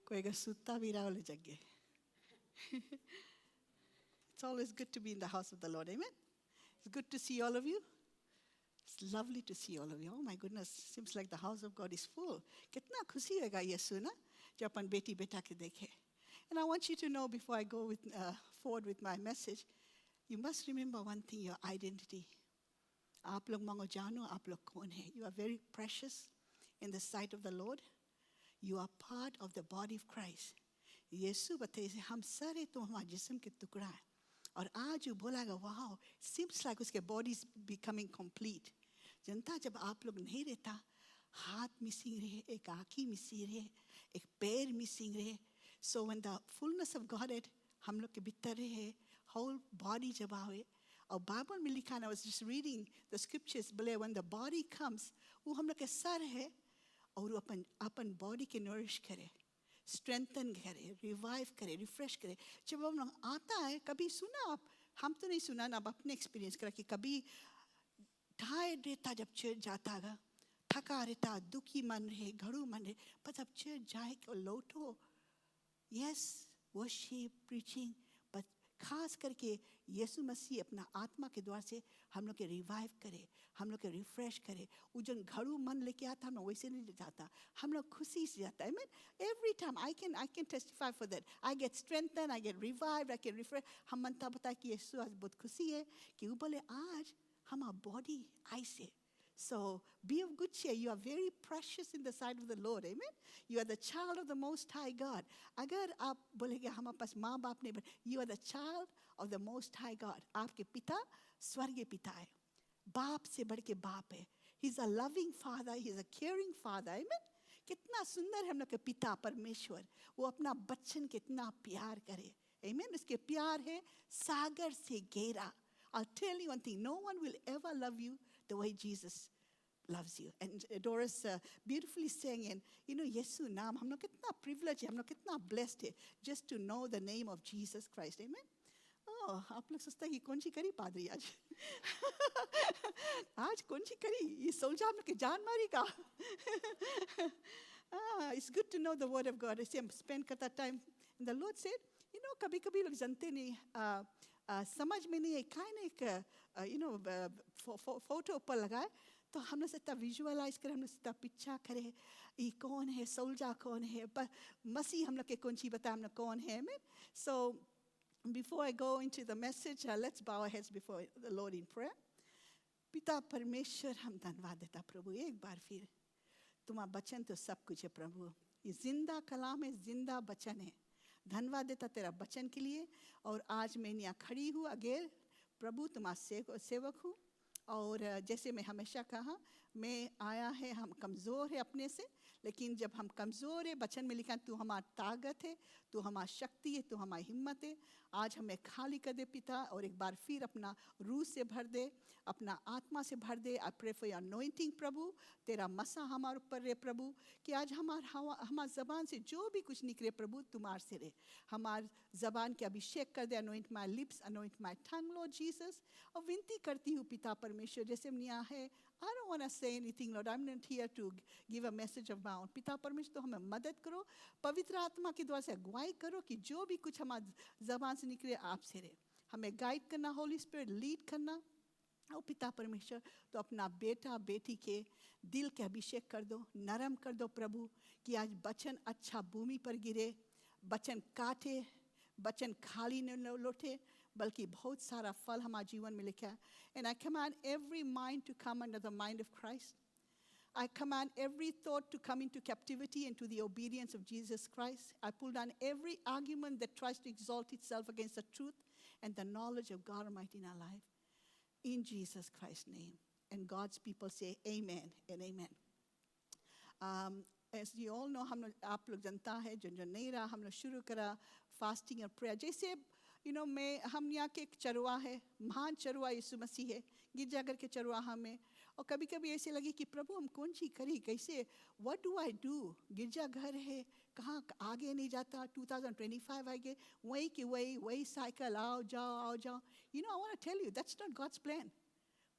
कोई अगर सुता भी रहा वाले जग गए. It's always good to be in the house of the Lord. Amen. It's good to see all of you. It's lovely to see all of you. Oh my goodness, seems like the house of God is full. कितना खुशी होगा ये सुना जब अपन बेटी बेटा के देखे. And I want you to know before I go forward with my message, you must remember one thing: your identity. आप लोग मांगो जानो आप लोग कौन है. You are very precious in the sight of the Lord. You are part of the body of Christ. यीशु बताइए हम सारे तो हमारे जिस्म के टुकड़ा है. और आज वो बोलागा wow, seems like उसके body is becoming complete. जनता जब आप लोग नहीं रहता, हाथ मिसिंग रहे, एक आँखी मिसिंग रहे, एक पैर मिसिंग रहे. So when the fullness of Godhead हम लोग के भीतर रहे, whole body जब आवे, और बाइबल में लिखा है, I was just reading the scriptures, बोले when the body comes, वो हम लोग के सर है, और वो अपन body के nourish करे, strengthen करे, revive करे, refresh करे. जब हम लोग आता है, कभी सुना आप, हम तो नहीं सुना ना, आप अपने experience करा कि कभी tired रहता जब चर्च जाता है, थका रहता, दुखी मन रहे, घड़ू मन रहे, पर जब चर्च जाए को लौटो, yes, worship, preaching, but खास करके यीशु मसीह अपना आत्मा के द्वार से हम लोग के रिवाइव करे, हम लोग के रिफ्रेश करे. वो जो घड़ू मन लेके आता हम लोग वैसे नहीं जाता, हम लोग खुशी से जाता है. I mean, every time I can testify for that. I get strengthened, I get revived, I get refreshed. हम मनता बता कि यीशु आज बहुत खुशी है कि वो बोले आज हमारा बॉडी ऐसे. So be of good cheer. You are very precious in the sight of the Lord. Amen. You are the child of the Most High God. अगर आप बोलेंगे हमारे पास माँ बाप नहीं, you are the child of the Most High God. आपके पिता स्वर्गीय पिता है, बाप से बढ़ के बाप है. He's a loving father. He's a caring father. Amen. कितना सुंदर है हम लोग के पिता परमेश्वर. वो अपना बच्चन कितना प्यार करे. Amen. उसके प्यार है सागर से गहरा. I'll tell you one thing, no one will ever love you the way Jesus loves you. And Doris beautifully sang in, Yesu naam, हम लोग कितना privileged है, हम लोग कितना blessed है, just to know the name of Jesus Christ. Amen. Oh, आप लोग सोचते हैं कि कौन सी करी पादरी आज. आज कौन सी करी, ये सोल्जा हम लोग की जान मारी का. It's good to know the word of God. I spend that time, and the Lord said, कभी कभी लोग जानते नहीं, समझ में नहीं है, काहे नहीं फोटो ऊपर लगाए तो हम लोग इतना विजुअलाइज करें, हम लोग इतना पिक्चर करें, ये कौन है, सोल्जा कौन है, पर मसीह हम लोग के कौन सी बताए हम लोग कौन है. So before I go into the message, let's bow our heads before the Lord in prayer. पिता परमेश्वर हम धन्यवाद देता प्रभु, एक बार फिर तुम्हारा वचन तो सब कुछ है प्रभु. ये जिंदा कलाम है, जिंदा वचन है. धन्यवाद देता तेरा वचन के लिए. और आज मैं यहाँ खड़ी हूँ अगेर प्रभु तुम्हारा सेवक हूँ. और जैसे मैं हमेशा कहा, मैं आया है, हम कमज़ोर है अपने से, लेकिन जब हम कमज़ोर है, वचन में लिखा तू हमारी ताकत है, तू हमारी शक्ति है, तू हमारी हिम्मत है. आज हमें खाली कर दे पिता, और एक बार फिर अपना रूह से भर दे, अपना आत्मा से भर दे. I pray for your anointing प्रभु, तेरा मसा हमारे ऊपर रहे प्रभु, कि आज हमार ज़बान से जो भी कुछ निकले प्रभु तुम्हारे से रहे. हमार ज़बान के अभिषेक कर दे. Anoint my lips, anoint my tongue Lord Jesus. और विनती करती हूँ पिता परमेश्वर, जैसे हम यहाँ है, I don't want to say anything, Lord. I'm not here to give a message of my own. पिता परमेश्वर तो हमें मदद करो, पवित्र आत्मा के द्वारा से अगुवाई करो कि जो भी कुछ हमारी ज़बान से निकले आपसे रहे. हमें गाइड करना, होली स्पिरिट लीड करना. और पिता परमेश्वर तो अपना बेटा बेटी के दिल के अभिषेक कर दो, नरम कर दो प्रभु, कि आज वचन अच्छा भूमि पर गिरे, वचन काटे, वचन खाली न लौटे, बल्कि बहुत सारा फल हमारे जीवन में लिखा है. And I command every mind to come under the mind of Christ. I command every thought to come into captivity and to the obedience of Jesus Christ. I pull down every argument that tries to exalt itself against the truth and the knowledge of God Almighty in our life. In Jesus Christ's name. And God's people say amen and amen. As you all know, हम लोग आप लोग जनता है, जो नहीं रहा, हम लोग शुरू करा फास्टिंग और प्रेयर. जैसे हम यहाँ के एक चरवा है, महान चरवा यीशु मसीह है, गिरजाघर के चरवा हमें. और कभी कभी ऐसे लगे कि प्रभु हम कौन सी करी, कैसे, व्हाट डू आई डू. गिरजाघर है, कहाँ आगे नहीं जाता. 2025 आ गए, वही की वही साइकिल, आओ जाओ. I want to tell you that's not God's plan.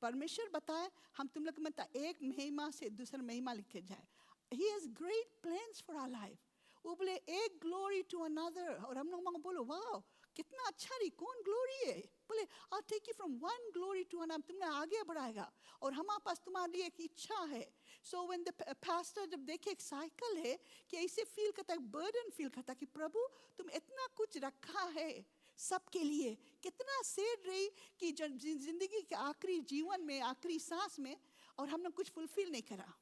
परमेश्वर बताए हम तुम लोग मत एक महिमा से दूसरा महिमा लिखे जाए. He has great plans for our life. वो बोले एक ग्लोरी टू अनदर, और हम लोग बोलो वाह कितना अच्छा रही, कौन ग्लोरी है? बोले I take you from one glory to another, तुमने आगे बढ़ाएगा और हमारे पास तुम्हारे लिए एक इच्छा है. सो व्हेन द पास्टर जब देखे एक साइकिल है कि ऐसे फील करता है, बर्डन फील करता कि प्रभु तुम इतना कुछ रखा है सबके लिए, कितना सैड रही कि जिंदगी के आखिरी जीवन में, आखिरी सांस में, और हमने कुछ फुलफिल नहीं करा.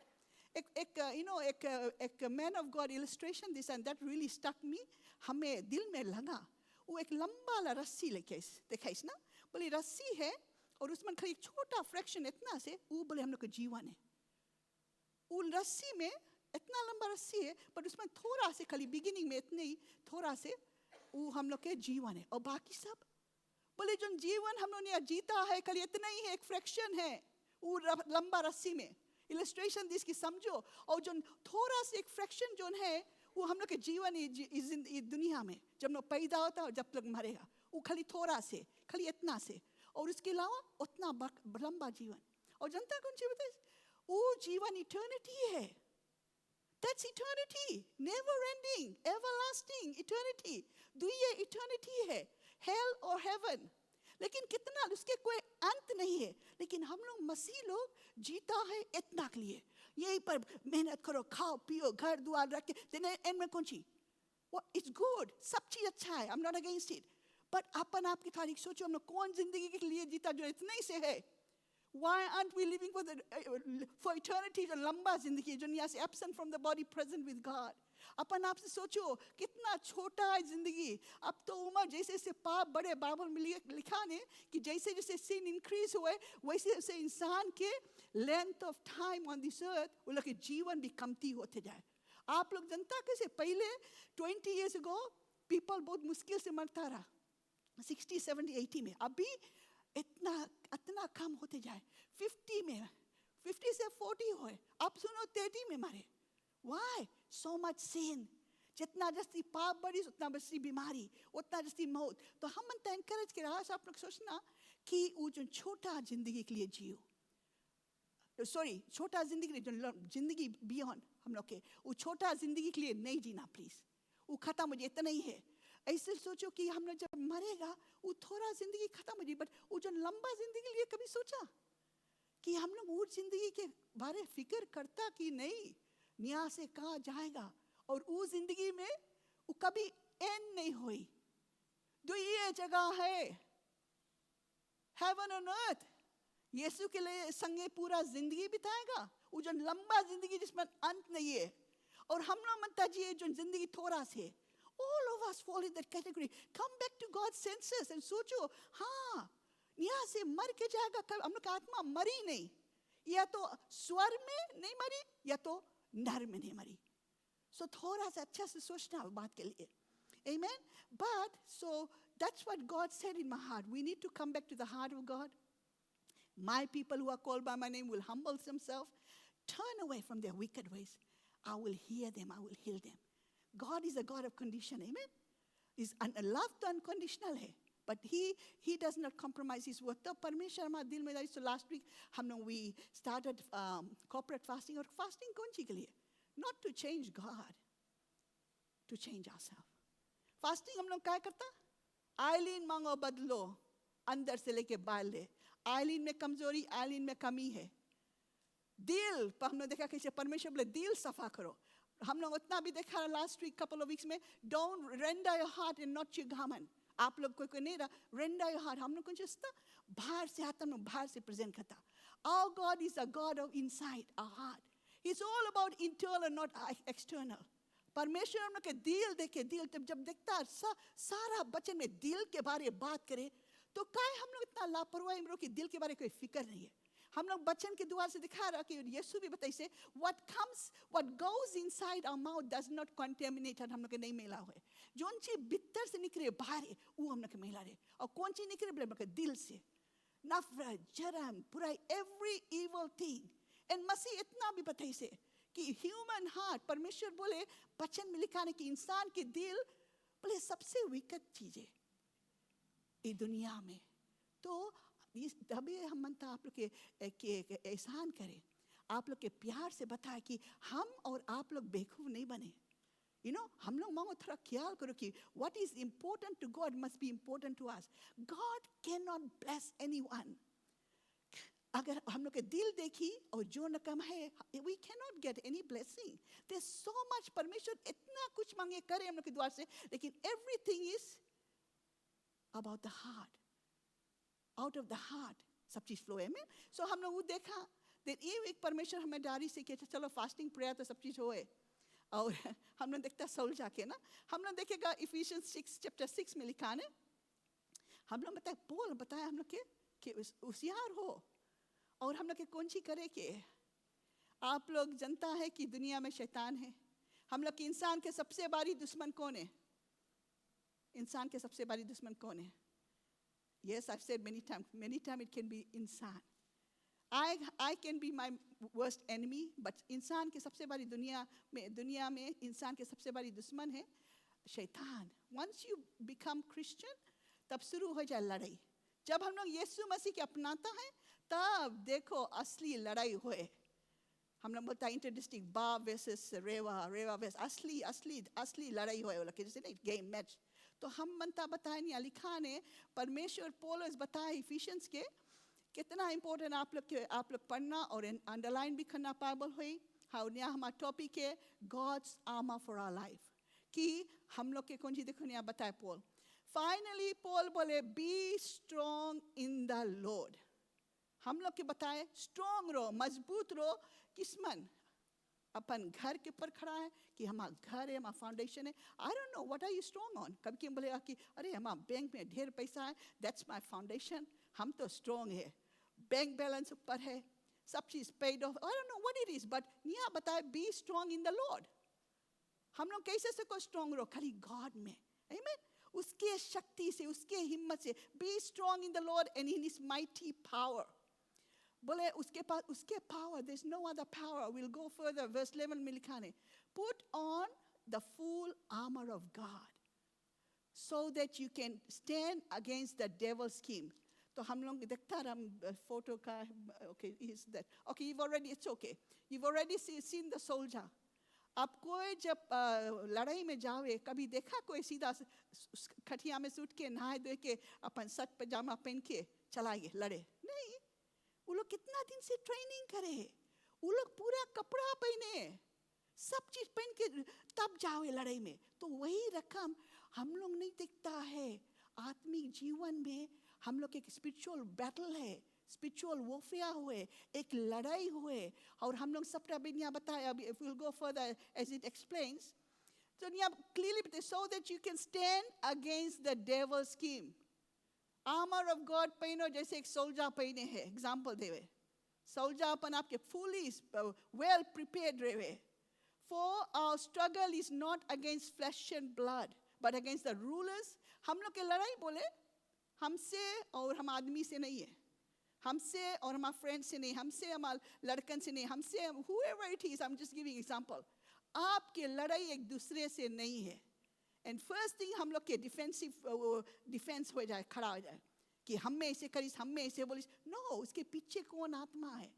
एक man of God illustration this and that really stuck me. हमें दिल में लगा. वो एक लंबा वाला रस्सी लेके दिखाइस ना, बोले रस्सी है और उसमें खाली एक छोटा फ्रैक्शन इतना से, वो बोले हम लोग का जीवन है. वो रस्सी में इतना लंबा रस्सी है पर उसमें थोड़ा से खाली बिगिनिंग में इतने ही थोड़ा से वो हम लोग के जीवन है, और बाकी सब बोले जो जीवन हम लोग ने जीता है खाली इतना ही है, एक फ्रैक्शन है वो लंबा रस्सी में. इलस्ट्रेशन दिस की समझो. और जो थोड़ा सा एक फ्रैक्शन जो है वो हम लोग के जीवन इस दुनिया में जब लोग पैदा होता है और जब तक मरेगा, वो खाली थोड़ा से, खाली इतना से, और उसके अलावा उतना लंबा जीवन. और जनता कौन सी बताए, वो जीवन इटर्निटी है. That's eternity, never ending, everlasting eternity. ये eternity है, hell और heaven. लेकिन कितना उसके कोई अंत नहीं है. लेकिन हम लोग मसीह लोग जीता है इतना के लिए, यही पर मेहनत करो, खाओ पियो, घर द्वार रख के, दिन एंड में कौन सी, इट्स गुड, सब चीज अच्छा है, I am not against it. But अपन आपकी तारीख सोचो, हम लोग कौन जिंदगी के लिए जीता जो इतना ही से है. Why aren't we living for eternity? जो लंबा जिंदगी जो यहाँ से absent from the body, present with God. अपन आपसे सोचो कितना छोटा है जिंदगी. अब तो उम्र जैसे जैसे पाप बड़े, बाइबल में लिखा है कि जैसे जैसे sin increase हुए वैसे वैसे इंसान के length of time on this earth, वो लोग के जीवन भी कमती होते जाए. आप लोग जनता कैसे, पहले 20 years ago people बहुत मुश्किल से मरता रहा, 60, 70, 80 में. अभी इतना कम होते जाए. 50 में, 50 से 40 होए, अब सुनो 30 में मरे. Why? So much sin. जितना जस्ती पाप बढ़ी उतना जस्ती बीमारी, उतना जस्ती मौत. तो हम मनता एनकरेज कर रहा है आप लोग सोचना कि वो जो छोटा जिंदगी के लिए जियो, सॉरी छोटा जिंदगी जो जिंदगी बियॉन्ड हम लोग के, वो छोटा जिंदगी के लिए नहीं जीना प्लीज. वो खत्म हो जाए इतना ही है. ऐसे सोचो कि हम लोग जब मरेगा वो थोड़ा जिंदगी खत्म हो जाए, बट वो जो लंबा जिंदगी के लिए कभी सोचा कि हम लोग वो जिंदगी के बारे फिक्र करता कि नहीं, यहाँ से कहाँ जाएगा, और वो जिंदगी में वो कभी एंड नहीं हुई. जो ये जगह है हेवन ऑन अर्थ, यीशु के लिए संगे पूरा जिंदगी बिताएगा. वो जो लंबा जिंदगी जिसमें अंत नहीं है, और हम लोग मनता जी जो जिंदगी थोड़ा से, all of us fall in that category. Come back to God's senses and सोचो, हाँ यहाँ से मर के जाएगा, हम लोग का आत्मा मरी नहीं, या तो स्वर में नहीं मरी या तो नर में नहीं मरी. So थोड़ा सा अच्छा से सोचना बात के लिए. Amen. But so that's what God said in my heart. We need to come back to the heart of God. My people who are called by my name will humble themselves, turn away from their wicked ways. I will hear them, I will heal them. God is a God of condition, amen. His love तो unconditional है, but he does not compromise his word. तो परमेश्वर हमारे दिल में डाली. So last week हम लोग we started corporate fasting, और fasting कौन सी के लिए? Not to change God, to change ourselves. Fasting हम लोग क्या करता? आइलीन मांगो बदलो, अंदर से लेके बाहर ले. आइलीन में कमजोरी, आइलीन में कमी है. दिल पर हमने देखा कैसे परमेश्वर बोले दिल सफा करो. हम लोग उतना भी देखा last week couple of weeks में, don't render your heart and not your garment. आप लोग कोई नहीं रहा render your heart. हम लोग कौन चीज़ बाहर से आता, हम लोग बाहर से प्रेजेंट करता. Our God is a God of inside our heart. He's all about internal, not external. परमेश्वर हम लोग के दिल देखे, दिल जब देखता सारा बचन में दिल के बारे बात करे, तो क्या हम लोग इतना लापरवाही में कि दिल के बारे कोई फिक्र नहीं है. हम लोग बचन के द्वार से दिखा रहा कि यीशु भी बताइए से what goes inside our mouth does not contaminate. हम लोग के नहीं मिला हुए, जोन चीज भीतर से निकले बाहर है वो हम लोग के मिला रहे. और कौन चीज निकले हम लोग के दिल से, नफरत, जरम, बुराई, every evil thing. एंड मसीह इतना भी बताइए से कि ह्यूमन हार्ट, परमेश्वर बोले बचन में लिखा है कि इंसान के दिल बोले सबसे विकट चीज है इस दुनिया में. तो तभी हम मनता आप लोग के एहसान करें, आप लोग के प्यार से बताए कि हम और आप लोग बेवकूफ नहीं बने. हम लोग मांगो थोड़ा ख्याल करो कि what is important to God must be important to us. God cannot bless anyone. अगर हम लोग के दिल देखी और जो रकम है, we cannot get any blessing. There's so much परमेश्वर इतना कुछ मांगे करे हम लोग के द्वार से, लेकिन everything is about the heart. Out of the heart सब चीज फ्लो है में. So हम लोग वो देखा, then एक परमेश्वर हमें डायरी से कहते चलो फास्टिंग प्रेयर तो सब चीज होए. और हम लोग देखता सोल जाके ना, हम लोग देखेगा Ephesians 6 chapter 6 में लिखा है, हम लोग बताए पोल बताया हम लोग के कि होशियार हो और हम लोग के कौन सी करे के. आप लोग जानता है कि दुनिया में शैतान है. हम लोग के इंसान के सबसे बड़ी दुश्मन कौन है? इंसान के सबसे बड़ी दुश्मन कौन है? Yes, I've said many times it can be इंसान. I can be my worst enemy, but इंसान के सबसे बड़ी दुनिया में इंसान के सबसे बड़ी दुश्मन है शैतान. Once you become Christian, तब शुरू हो जाए लड़ाई. जब हम लोग यीशु मसीह के अपनाता है, तब देखो असली लड़ाई होए. हम लोग बोलता है इंटर डिस्ट्रिक्ट बाप वर्सेस रेवा वर्सेस असली लड़ाई होए. वो जैसे नहीं गेम मैच. तो हम मनता बताए नहीं लिखा ने परमेश्वर पौलुस बताए इफिशियंस के कितना इंपॉर्टेंट आप लोग पढ़ना और अंडरलाइन भी करना पाबल हुई. हाँ यहाँ हमारा टॉपिक है God's armour for our life, कि हम लोग के कौन सी देखो नहीं बताए पॉल. फाइनली पॉल बोले be strong in the Lord. हम लोग के बताए स्ट्रॉन्ग रहो, मजबूत रहो. किस्मन अपन घर के ऊपर खड़ा है कि हमारा घर है, हमारा फाउंडेशन है. I don't know what are you strong on. कभी कभी बोलेगा कि अरे हमारा बैंक में ढेर पैसा है, दैट्स माय फाउंडेशन, हम तो स्ट्रॉन्ग है. बैंक बैलेंस ऊपर है, सब चीज paid of. I don't know what it is, but यहाँ बताए B strong in the Lord. हम लोग कैसे से को स्ट्रॉन्ग रहो? खाली गॉड में. आमीन. उसके शक्ति से, उसके हिम्मत से. Be strong in the Lord and in his mighty power. बोले उसके पास उसके power, there is no other power. Will go further. Verse 11 में लिखा है put on the full armour of God so that you can stand against the devil's scheme. तो हम लोग देखता रहा फोटो का. okay is that okay? You've already seen the soldier. आप कोई जब लड़ाई में जावे, कभी देखा कोई सीधा खटिया में सूट के नहाए धोए के अपन शर्ट पजामा पहन के चलाइए लड़े? नहीं. वो लोग कितना दिन से ट्रेनिंग करे, वो लोग पूरा कपड़ा पहने, सब चीज पहन के तब जावे लड़ाई में. तो वही रकम हम लोग नहीं देखता है. आत्मिक जीवन में हम लोग एक स्पिरिचुअल बैटल है, स्पिरिचुअल वॉरफेयर हुए, एक लड़ाई हुए. और हम लोग सबटा बिनिया बताया. If we'll go further as it explains, so यहाँ clearly बताए so that you can stand against the devil's scheme. Armour of God पहनो जैसे एक सोल्जर पहने हैं. एग्जाम्पल देवे सोल्जर अपन आपके फुली वेल प्रिपेयर्ड रहे. For our struggle is not against flesh and blood, but against the rulers. हम लोग के लड़ाई बोले हमसे और हम आदमी से नहीं है, हमसे और हमारे फ्रेंड से नहीं, हमसे हमारे लड़कन से नहीं, हमसे whoever it is. I'm just giving example. आपके लड़ाई एक दूसरे से नहीं है. एंड फर्स्ट थिंग हम लोग के डिफेंस हो जाए, खड़ा हो जाए कि हम में ऐसे करीस, हम में ऐसे बोलिस. नो, उसके पीछे कौन आत्मा है?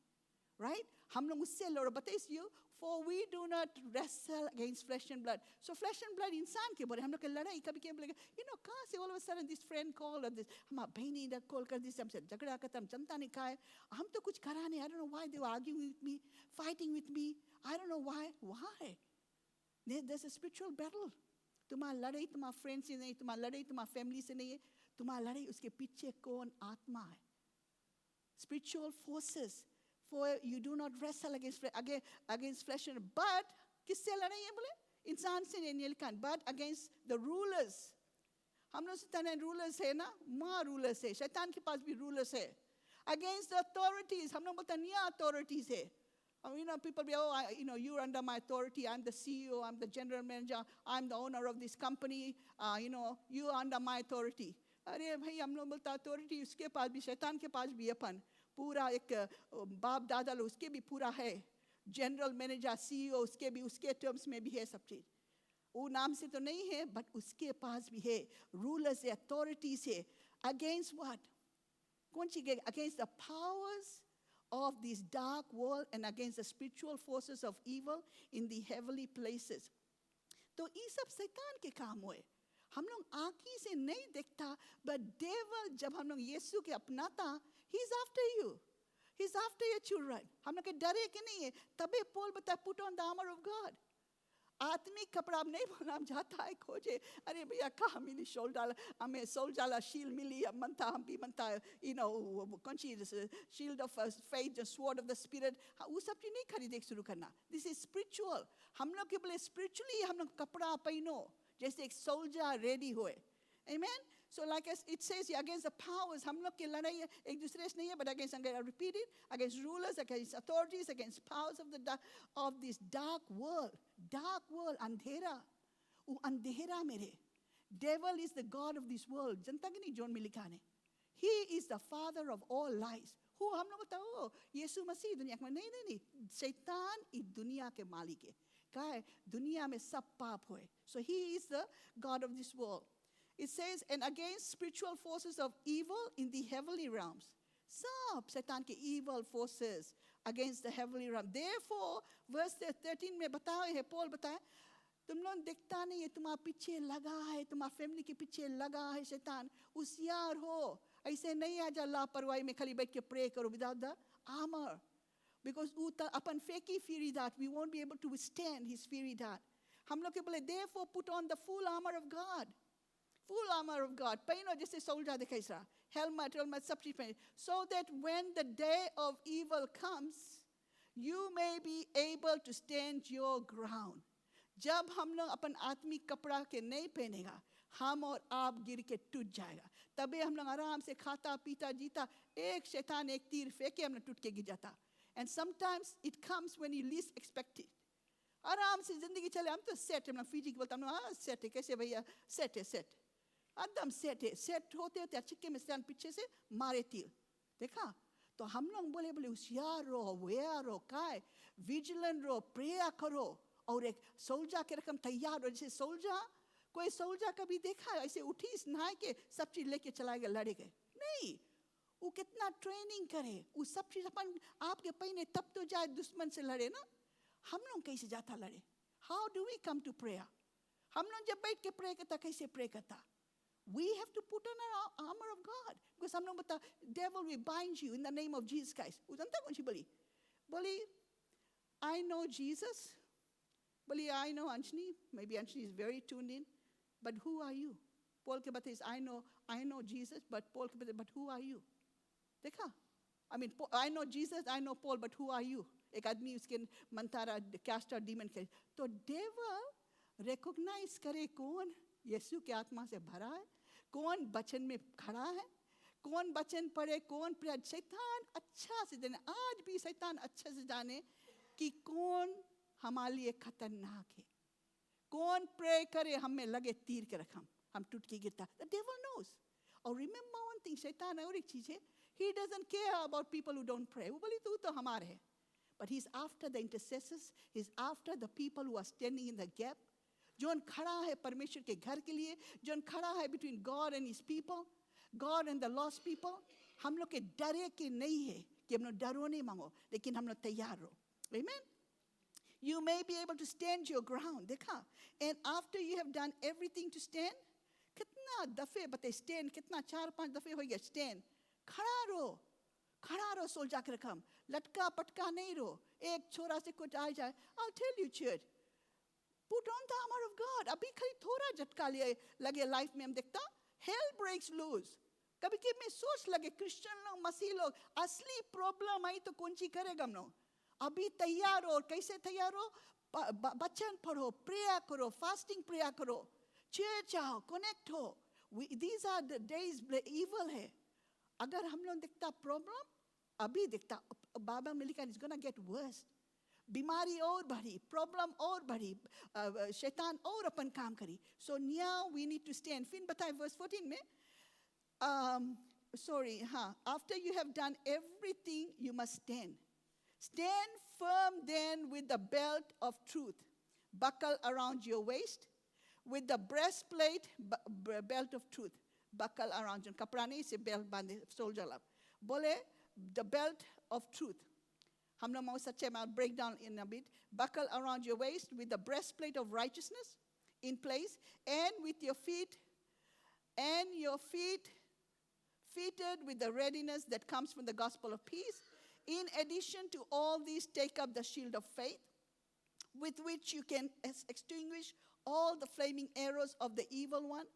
राइट हम लोग उससे लड़ो. बताइए you for we do not wrestle against flesh and blood. So flesh and blood इंसान के बोले हम लोग के लड़ाई. कभी कभी बोलेगा कहाँ से all of a sudden this friend call और दिस हमारा बहनी ने कॉल कर दिस, हमसे झगड़ा करता, हम जनता ने कहा है हम तो कुछ करा नहीं. I don't know why they were arguing with me, fighting with me. I don't know why. There is a spiritual battle. तुम्हारा लड़ाई तुम्हारा फ्रेंड से नहीं, तुम्हारा लड़ाई तुम्हारा फैमिली से नहीं है. तुम्हारा लड़ाई उसके पीछे कौन आत्मा है? Spiritual forces. For you do not wrestle against flesh and blood, but किससे लड़ाई है बोले? इंसान से नहीं लिखा, but against the rulers. हम लोग से रूलर्स है ना, माँ रूलर्स है. शैतान के पास भी रूलर्स है. Against the authorities. हम लोग बोलते हैं यहाँ authorities है. People be, you're under my authority. I'm the CEO, I'm the general manager, I'm the owner of this company. You are under my authority. अरे भाई हम लोग बोलता authority उसके पास भी, शैतान के पास भी अपन पूरा एक बाप दादा लोग उसके भी पूरा है. जनरल मैनेजर CEO उसके भी, उसके टर्म्स में भी है सब चीज. वो नाम से तो नहीं है बट उसके पास भी है. रूलर्स है, अथॉरिटीज है. Against what? कौन सी? Against the powers of this dark world and against the spiritual forces of evil in the heavenly places. तो ये सब शैतान के काम हुए. हम लोग आँखी से नहीं देखता, but devil जब हम लोग यीशु के अपनाता, he's after you. He's after your children. हम लोग के डरे के नहीं है. तबे पोल बता, put on the armor of God. आत्मिक कपड़ा अब नहीं बोलना, हम जाता है खोजे. अरे भैया कहाँ मिली शोल डाला, हमें शोल डाला शील मिली, अब मनता हम भी मनता, कौन सी shield of faith, sword of the spirit, वो सब चीज नहीं खरीदे शुरू करना. This is spiritual. हम लोग के बोले स्पिरिचुअली हम लोग कपड़ा पहनो जैसे एक सोल्जर रेडी होए. Amen. So like it says here, against the powers, हम लोग की लड़ाई एक दूसरे से नहीं है, but against, I'm going to repeat it, against rulers, against authorities, against powers of this dark world. Dark world, अंधेरा. वो अंधेरा मेरे. Devil is the god of this world. जनता की नहीं जोन में लिखा है. He is the father of all lies. Who हम लोग बताओ यीशु मसीह दुनिया में नहीं. शैतान इस दुनिया के मालिक है. क्या है? दुनिया में सब पाप हुए. So he is the god of this world. It says, and against spiritual forces of evil in the heavenly realms. सब शैतान के evil forces against the heavenly realm. Therefore, verse 13 में बताया है, पॉल बताया, तुम लोग देखता नहीं है, तुम्हारे पीछे लगा है, तुम्हारी फैमिली के पीछे लगा है शैतान. होशियार हो. ऐसे नहीं आ जा लापरवाही में खाली बैठ के प्रे करो without the armor. Because अपन फेंकी fiery dart, we won't be able to withstand his fiery dart. हम लोग के बोले, therefore put on the full armor of God. Full armor of God. पहनो जैसे सोल्जर दिखाई सा. Helmet, सब चीज पहने. So that when the day of evil comes, you may be able to stand your ground. जब हम लोग अपन आत्मिक कपड़ा के नहीं पहनेगा, हम और आप गिर के टूट जाएगा. तबे हम लोग आराम से खाता पीता जीता, एक शैतान एक तीर फेंके हम लोग टूट के गिर जाता. And sometimes it comes when you least expect it. आराम से जिंदगी चले, हम तो सेट, हम लोग फिजी बोलते हम लोग सेट है, कैसे भैया सेट है, सेट एकदम सेट है. सेट होते होते चिक्के में शैतान पीछे से मारे तीर. देखा? तो हम लोग बोले होशियार रहो, अवेयर रहो, काय विजिलेंट रहो, प्रेयर करो, और एक सोल्जर के रकम तैयार हो. जैसे सोल्जर, कोई सोल्जर कभी देखा ऐसे उठी नहा के सब चीज लेके चला गया लड़े गए? नहीं. वो कितना ट्रेनिंग करे, वो सब चीज अपन आपके पहने तब तो जाए दुश्मन से लड़े ना. हम लोग कैसे जाता लड़े? How do we come to prayer? हम लोग जब बैठ के प्रे करता कैसे प्रे करता? We have to put on our armor of God. Because हम लोग बता, devil will bind you in the name of Jesus Christ. वो जानता कौन सी बोली? बोली, I know Jesus. बोली, I know Anshni. Maybe Anshni is very tuned in. But who are you? Paul के बताइए, I know Jesus. But Paul के बताइए, but who are you? देखा? I mean, I know Jesus, I know Paul, but who are you? एक आदमी उसके मंतारा cast out demon करे. तो devil recognize करे कौन यीशु के आत्मा से भरा है, कौन वचन में खड़ा है, कौन वचन पढ़े, कौन प्रिय. शैतान अच्छा से जाने, आज भी शैतान अच्छे से जाने कि कौन हमारे लिए खतरनाक है, कौन प्रे करे हमें लगे तीर के रखम हम टूट के गिरता. The devil knows. और remember one thing, शैतान और एक चीज है, he doesn't care about people who don't pray. वो बोली तू तो हमारे है. But he's after the intercessors, he's after the people who are standing in the gap. Zone खड़ा है परमेश्वर के घर के लिए, जोन खड़ा है between God and his people, God and the lost people. हम लोग के डरे के नहीं है कि हम लोग डरो नहीं मांगो, लेकिन हम लोग तैयार रहो. Amen. You may be able to stand your ground. देखा? And after you have done everything to stand, कितना दफे बते stand, कितना 4-5 दफे हो गया stand. खड़ा रहो सोल्जर के रकम, लटका पटका नहीं रहो. एक छोरा से कुछ आ जाए, I'll tell you church, put on the armor of God. अभी खाली थोड़ा झटका लिए लगे लाइफ में हम देखता, hell breaks loose. कभी कभी मैं सोच लगे क्रिश्चियन लोग, मसीह लोग, असली प्रॉब्लम आई तो कौन सी करेगा हम लोग? अभी तैयार हो. कैसे तैयार हो? बचन पढ़ो, प्रेयर करो, फास्टिंग प्रेयर करो, चर्च आओ, कनेक्ट हो. These are the days evil है. अगर हम लोग देखता प्रॉब्लम, अभी देखता बाइबल में लिखा, it's gonna get worse. बीमारी और बढ़ी, प्रॉब्लम और बढ़ी, शैतान और अपन काम करी. So now we need to stand. फिर बताए verse 14 में, after you have done everything, you must stand. Stand firm then with the belt of truth buckled around your waist, with the breastplate belt of truth buckled around you. कपड़ा नहीं से belt बांधे soldier लोग. बोले the belt of truth. हम लोग सच्चे में break down in a bit. Buckle around your waist with the breastplate of righteousness. in place, and with your feet fitted with the readiness that comes from the gospel of peace. In addition to all these, take up the shield of faith, with which you can extinguish all the flaming arrows of the evil one.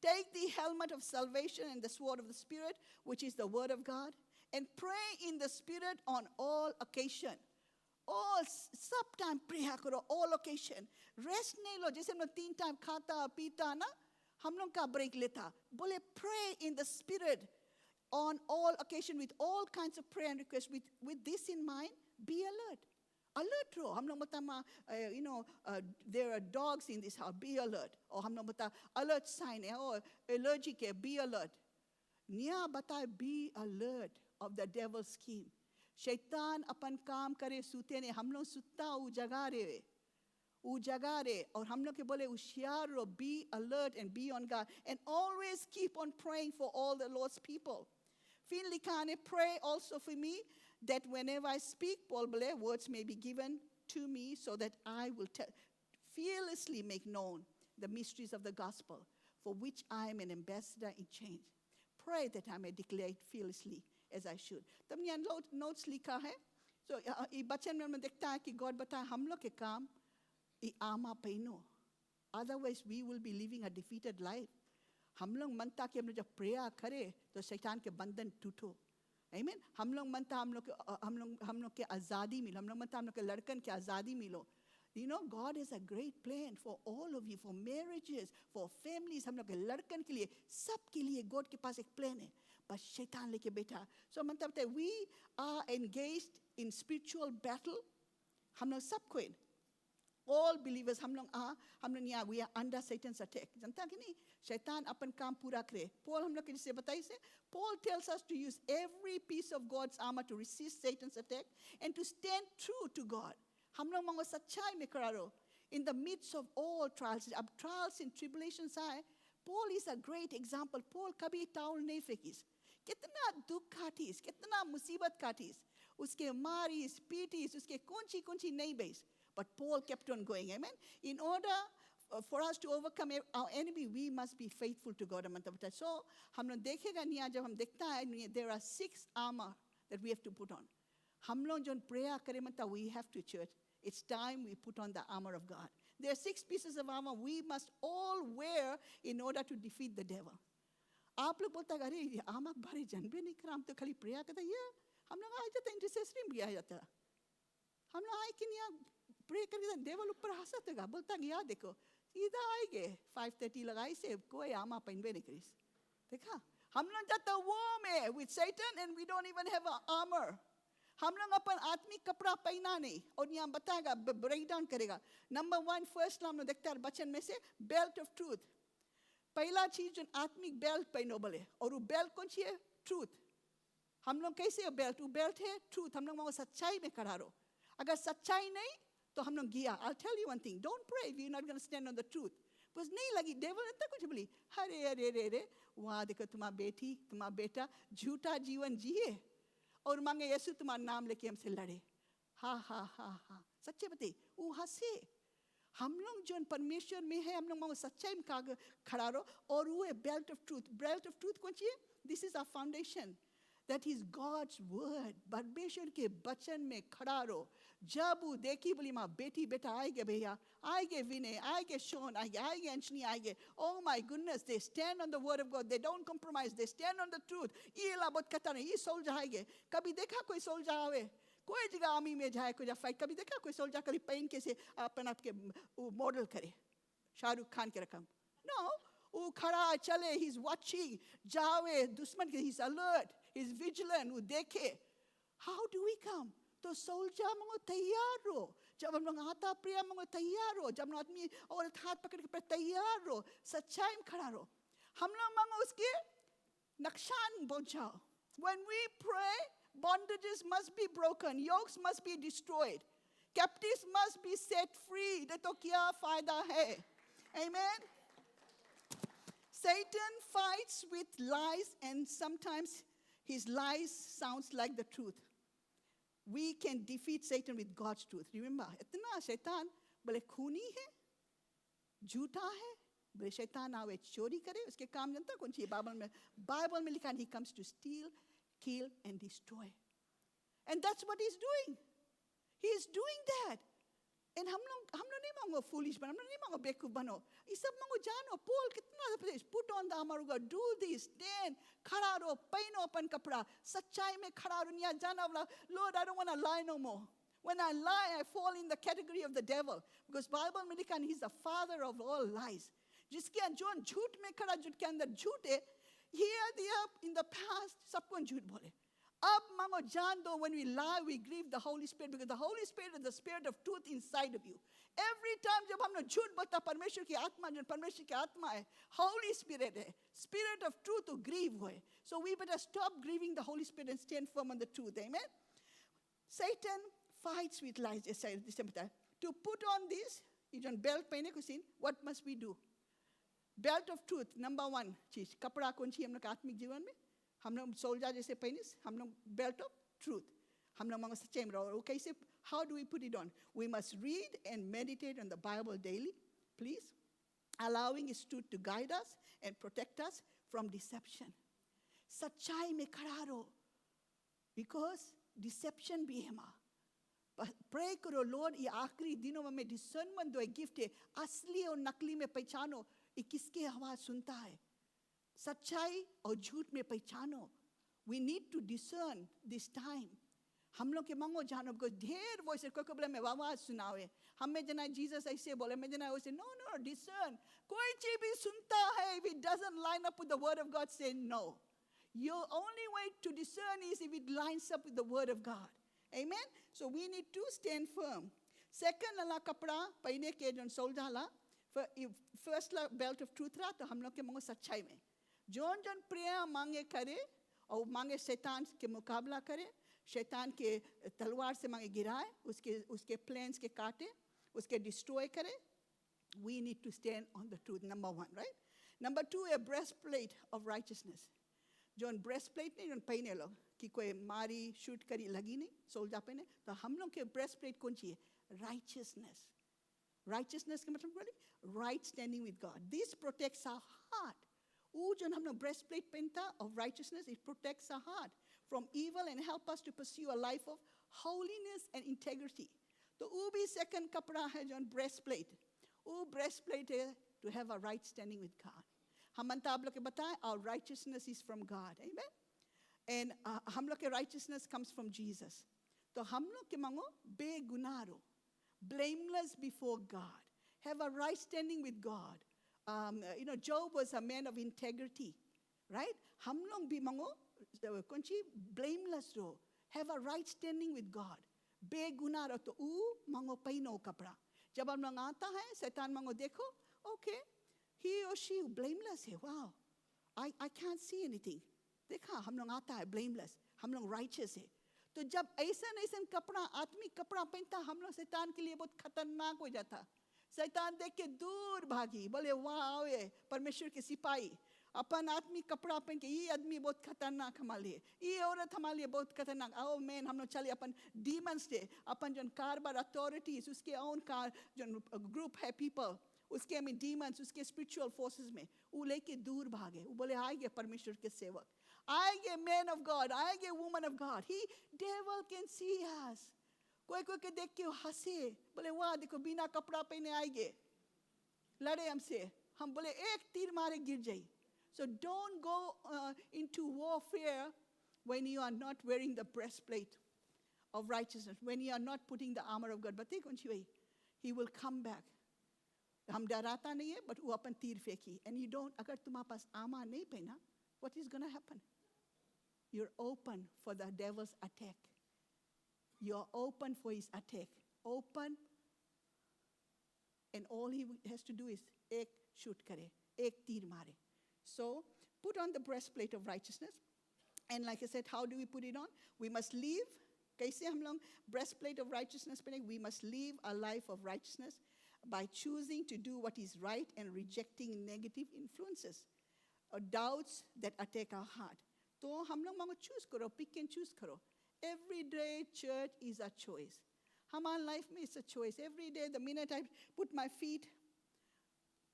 Take the helmet of salvation and the sword of the Spirit, which is the word of God, and pray in the Spirit on all occasion. All सब time prayer करो, all occasion. Rest नहीं लो, जैसे हम लोग 3 time खाता पीता ना, हम लोग का ब्रेक लेता. बोले pray in the Spirit on all occasion with all kinds of prayer and requests. With this in mind, be alert. Alert रहो. हम लोग बता there are dogs in this house, be alert. और हम लोग बता alert sign है, और allergic है, be alert. निया बताए be alert of the devil's scheme. शैतान अपन काम करे सूते ने, हम लोग सुता उ जगा रे और हम लोग के बोले होशियार रहो, be alert and be on guard and always keep on praying for all the Lord's people. फिर लिखा है, pray also for me that whenever I speak, Paul बोले, words may be given to me so that I will fearlessly make known the mysteries of the gospel, for which I am an ambassador in chains. Pray that I may declare it fearlessly as I should. तब यहाँ notes लिखा है. So ये बचन में हम देखता है कि God बताया हम लोग के काम ये आमा पहनो. Otherwise we will be living a defeated life. हम लोग मनता कि हम लोग जब प्रेयर करें तो शैतान के बंधन टूटो. Amen. हम लोग मनता हम लोग के आज़ादी मिलो. हम लोग मनता हम लोग के लड़कन के आज़ादी मिलो. You know, God has a great plan for all of you, for marriages, for families. हम लोग के लड़कन के लिए, सब के लिए God के पास एक plan है. बस शैतान लेके बैठा. So मतलब है, we are engaged in spiritual battle. हम लोग सब कोई, all believers, हम लोग यहाँ, we are under Satan's attack. जानता कि नहीं? शैतान अपन काम पूरा करे. Paul हम लोग के जिसे बताइए से, Paul tells us to use every piece of God's armor to resist Satan's attack and to stand true to God. हम लोग मांगो सच्चाई में खड़ा रहो. In the midst of all trials, अब trials and tribulations आए, Paul is a great example. Paul कभी टाउल नहीं फेंकीस. कितना दुख काटीस, कितना मुसीबत काटीस, उसके मारीस, पीटीस, उसके कुंची नहीं base. But Paul kept on going, amen. In order for us to overcome our enemy, we must be faithful to God. So, हम लोग देखेगा नहीं, जब हम देखता है, there are 6 armor that we have to put on. हम लोग जो prayer करें मतलब, we have to church. It's time we put on the armor of God. There are 6 pieces of armor we must all wear in order to defeat the devil. आप लोग बोलता अरे ये आर्मर बारे जानबे नहीं करा, हम तो खाली prayer करते हैं. हम लोग आ जाते हैं, intercessory भी आ जाता है. हम लोग आए कि नहीं प्रे करके देवल ऊपर हंसते गा, बोलता यार देखो सीधा आएंगे 5:30 लगाई से कोई आमा पहनबे नहीं करीस. देखा हम लोग जाता वो में with Satan and we don't even have an armor. हम लोग अपन आत्मिक कपड़ा पहना नहीं. और यहाँ बताएगा, ब्रेक डाउन करेगा. नंबर 1 फर्स्ट हम लोग देखते हैं बचन में से बेल्ट ऑफ ट्रूथ. पहला चीज जो आत्मिक बेल्ट पहनो बोले, और वो बेल्ट कौन सी है? ट्रूथ. हम लोग कैसे बेल्ट? वो बेल्ट है ट्रूथ. हम लोग सच्चाई में खड़ा रहो. अगर सच्चाई नहीं तो हम लोग गिया. I'll tell you one thing, don't pray if you're not going to stand on the truth. बस नहीं लगी, डेविल ने तक कुछ बोली, अरे वहाँ देखो तुम्हारा बेटा झूठा जीवन जिए और मांगे यीशु तुम्हारा नाम लेके हमसे लड़े. हा सच्चे बते वो हंसे. हम लोग जो परमेश्वर में है, हम लोग सच्चाई में खड़ा रहो. और वो है belt of truth. Belt of truth कौन सी है? This is our foundation. That is God's word. परमेश्वर के वचन में खड़ा रहो. जब वो देखी बोली माँ बेटी बेटा आएगे भैया, आएगे विनय, आएगे शोन, आएगे अंशनी, आएगे. Oh my goodness, they stand on the word of God. They don't compromise. They stand on the truth. ये लाबत कहता नहीं, ये सोल्जर आएगे. कभी देखा कोई सोल्जर आवे? कोई जगह आर्मी में जाए, कोई फाइट, कभी देखा कोई सोल्जर कभी पहन के से अपन आपके मॉडल करे शाहरुख खान के रकम? No. वो खड़ा चले, he's watching, जावे दुश्मन के, he's alert, he's vigilant, वो देखे. How do we come? तो सोल्जर मंगो तैयार रहो. जब हम लोग आता प्रिया मंगो तैयार रहो. जब हम आदमी और हाथ पकड़ के तैयार रहो, सच्चाई में खड़ा रहो. हम लोग मंगो उसके नक्शान पहुंचाओ. When we pray, bondages must be broken, yokes must be destroyed, captives must be set free. नहीं तो क्या फायदा है? Amen. Satan fights with lies, and sometimes his lies sounds like the truth. We can defeat Satan with God's truth. Remember, इतना शैतान बोले खूनी है, झूठा है, बोले शैतान आवे चोरी करे, उसके काम जानता कौन सी बाइबल में लिखा है, he comes to steal, kill and destroy. And that's what he's doing. He is doing that. And हम लोग नहीं मांगो foolish बनो, हम लोग नहीं मांगो बेवकूफ बनो, ये सब मांगो जानो. Paul कितना put on the armor of God, do this, stand, खड़ा रहो, पहनो अपन कपड़ा, सच्चाई में खड़ा रहो, नहीं जाना वाला. Lord, I don't want to lie no more. When I lie, I fall in the category of the devil, because Bible में लिखा है, he's the father of all lies. जिसके जो झूठ में खड़ा, झूठ के अंदर झूठ है, here they are in the past, सबको झूठ बोले. Ab mango jan do, when we lie, we grieve the Holy Spirit, because the Holy Spirit is the spirit of truth inside of you. Every time jab hum log jhoot bolta, परमेश्वर की आत्मा जो परमेश्वर की आत्मा है, Holy Spirit है, spirit of truth to grieve होए. So we better stop grieving the Holy Spirit and stand firm on the truth. Amen. Satan fights with lies. To put on this, belt पहने कुछ, what must we do? Belt of truth, number one चीज. कपड़ा कौन सी हम लोग आत्मिक जीवन में? हम लोग सोल्जर जैसे पहने, हम लोग बेल्ट ऑफ ट्रूथ, हम लोग मांगो सच्चाई में रहो. कैसे? How do we put it on? We must read and meditate on the Bible daily, please, allowing its truth to guide us and protect us from deception. सच्चाई में खड़ा रहो, because deception भी है माँ. Pray करो, Lord, ये आखिरी दिनों में discernment दो, एक गिफ्ट है, असली और नकली में पहचानो, ये किसकी आवाज सुनता है. सच्चाई और झूठ में पहचानो. We need to discern this time. हम लोग के मांगो जानो, because ढेर वॉइस कोई बोले मैं आवाज सुनावे, हमें जना जीसस ऐसे बोले, मैं जना वैसे. No, discern. कोई चीज भी सुनता है, if it doesn't line up with the word of God, say no. Your only way to discern is if it lines up with the word of God. Amen. So we need to stand firm. Second अला कपड़ा पहने के जो soldier ला, first ला belt of truth ला, तो हम लोग के मांगो सच्चाई में. जोन प्रेयर मांगे करे और मांगे शैतान के मुकाबला करे, शैतान के तलवार से मांगे गिराए, उसके प्लान्स के काटे, उसके डिस्ट्रॉय करे. We need to stand on the truth, number one, right? Number two, a breastplate of righteousness. Zone breastplate नहीं, जोन पहने लो कि कोई मारी शूट करी लगी नहीं, सोल्जर पहने, तो हम लोग के breastplate कौन सी है? Righteousness. Righteousness के मतलब बोले right standing with God. This protects our heart. जो हम लोग breastplate पहनता of righteousness, it protects our heart from evil and help us to pursue a life of holiness and integrity. तो वो भी second कपड़ा है जो breastplate. वो breastplate है to have a right standing with God. हम अंत आप लोग के बताएं, our righteousness is from God. Amen. And हम लोग के righteousness comes from Jesus. तो हम लोग के मांगो बेगुनाह रहो, blameless before God, have a right standing with God. Job was a man of integrity, right? हम लोग भी मांगो कौन सी blameless रहो, have a right standing with God, बेगुनाह रहो. तो वो मांगो पहनो कपड़ा. जब हम लोग आता है, शैतान मांगो देखो, okay, he or she blameless है, wow, I can't see anything. देखा हम लोग आता है blameless, हम लोग righteous है. तो जब ऐसा कपड़ा, आत्मिक कपड़ा पहनता, हम लोग शैतान के लिए बहुत खतरनाक हो जाता. शैतान देख के दूर भागी, बोले वाह ये परमेश्वर के सिपाही, अपन आत्मिक कपड़ा पहन के, ये आदमी बहुत खतरनाक हमारे लिए, ये औरत हमारे लिए बहुत खतरनाक. ओ मैन, हम लोग चले अपन डीमंस से, अपन जो कारबार अथॉरिटीज, उसके ओन कार जो ग्रुप है पीपल, उसके में डीमंस, उसके स्पिरिचुअल फोर्सेस में, वो लेके दूर भागे. वो बोले आएंगे परमेश्वर के सेवक, आएंगे मैन ऑफ गॉड, आएंगे woman of God. He devil can see us. कोई के देख के हंसे, बोले वाह देखो बिना कपड़ा पहने आएंगे, लड़े हमसे. हम बोले एक तीर मारे गिर जाए. So don't go into warfare when you are not wearing the breastplate of righteousness, when you are not putting the armor of God. But take on way, he will come back. हम डराता नहीं है, but वो अपन तीर फेंकी. And you don't, अगर तुम्हारे पास armour नहीं पहना, what is going to happen? You're open for the devil's attack. You're open for his attack. Open. And all he has to do is एक shoot करे, एक तीर मारे. So put on the breastplate of righteousness. And like I said, how do we put it on? We must live. कैसे हम लोग breastplate of righteousness पहने? We must live a life of righteousness by choosing to do what is right and rejecting negative influences or doubts that attack our heart. तो हम लोग मांगो choose करो, pick and choose करो. Every day church is a choice. हमारे life में is a choice. Every day, the minute I put my feet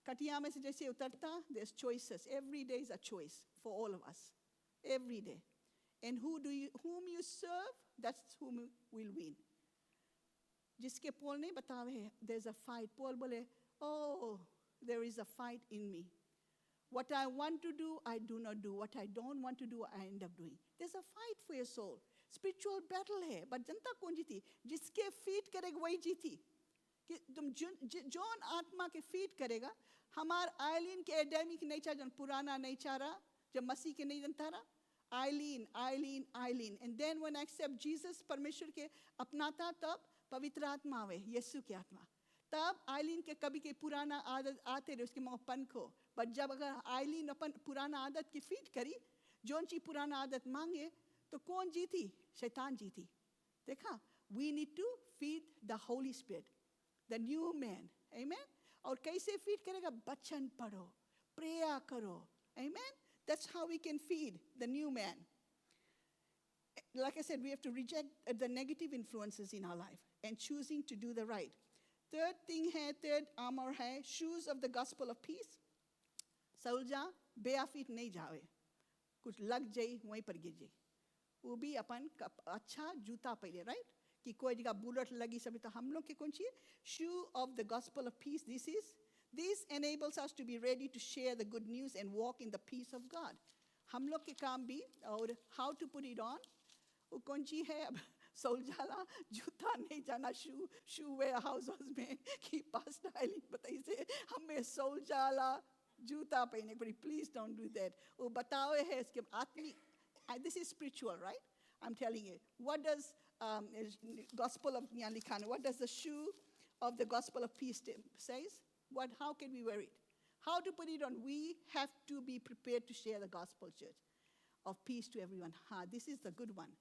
कटिया में से जैसे उतरता, there's choices. Every day is a choice for all of us. Every day. And whom you serve, that's whom will win. जिसके Paul नहीं बतावे है, there's a fight. Paul बोले, oh, there is a fight in me. What I want to do, I do not do. What I don't want to do, I end up doing. There's a fight for your soul. Spiritual battle है. But जनता कौन जीती? जिसके feet करेगा वही जीती. कि तुम जौन आत्मा के फीट करेगा, हमार आइलिन के एडेमिक नेचर जन पुराना नेचर जब मसीह के नहीं जनता रहा, आइलिन. And then when I accept Jesus, परमेश्वर के अपनाता, तब पवित्र आत्मा आवे, यीशु की आत्मा. तब आइलिन के कभी के पुराना आदत आते रहे उसके मोहपन को. बट जब अगर आइलिन अपन पुराना आदत की फीट करी, जोन ची पुराना आदत मांगे, तो कौन जीती? शैतान जीती. देखा? We need to feed the Holy Spirit, the new man. Amen? और कैसे फीड करेगा? बचन पढ़ो, प्रेयर करो. Amen? That's how we can feed the new man. Like I said, we have to reject the negative influences in our life and choosing to do the right. Third armor है, shoes of the gospel of peace. सौलजा बेआफीट नहीं जावे, कुछ लग जाए वहीं पर गिर जाए. वो भी अपन अच्छा जूता पहने, right? कि कोई जगह बुलेट लगी सभी, तो हम लोग के कौन चाहिए? Shoe of the gospel of peace. This enables us to be ready to share the good news and walk in the peace of God. हम लोग के काम भी, और how to put it on, वो कौन ची है? अब सोल्जाला जूता नहीं जाना, शू वे हाउस में कि पास डाइलिंग बताइए से हमें सोल्जाला जूता पहने, but please don't do that. वो बताओ है इसके आत्मिक, this is spiritual, right? I'm telling you. What does gospel of यहाँ लिखा है? What does the shoe of the gospel of peace says? How can we wear it? How to put it on? We have to be prepared to share the gospel, church, of peace to everyone. This is the good one.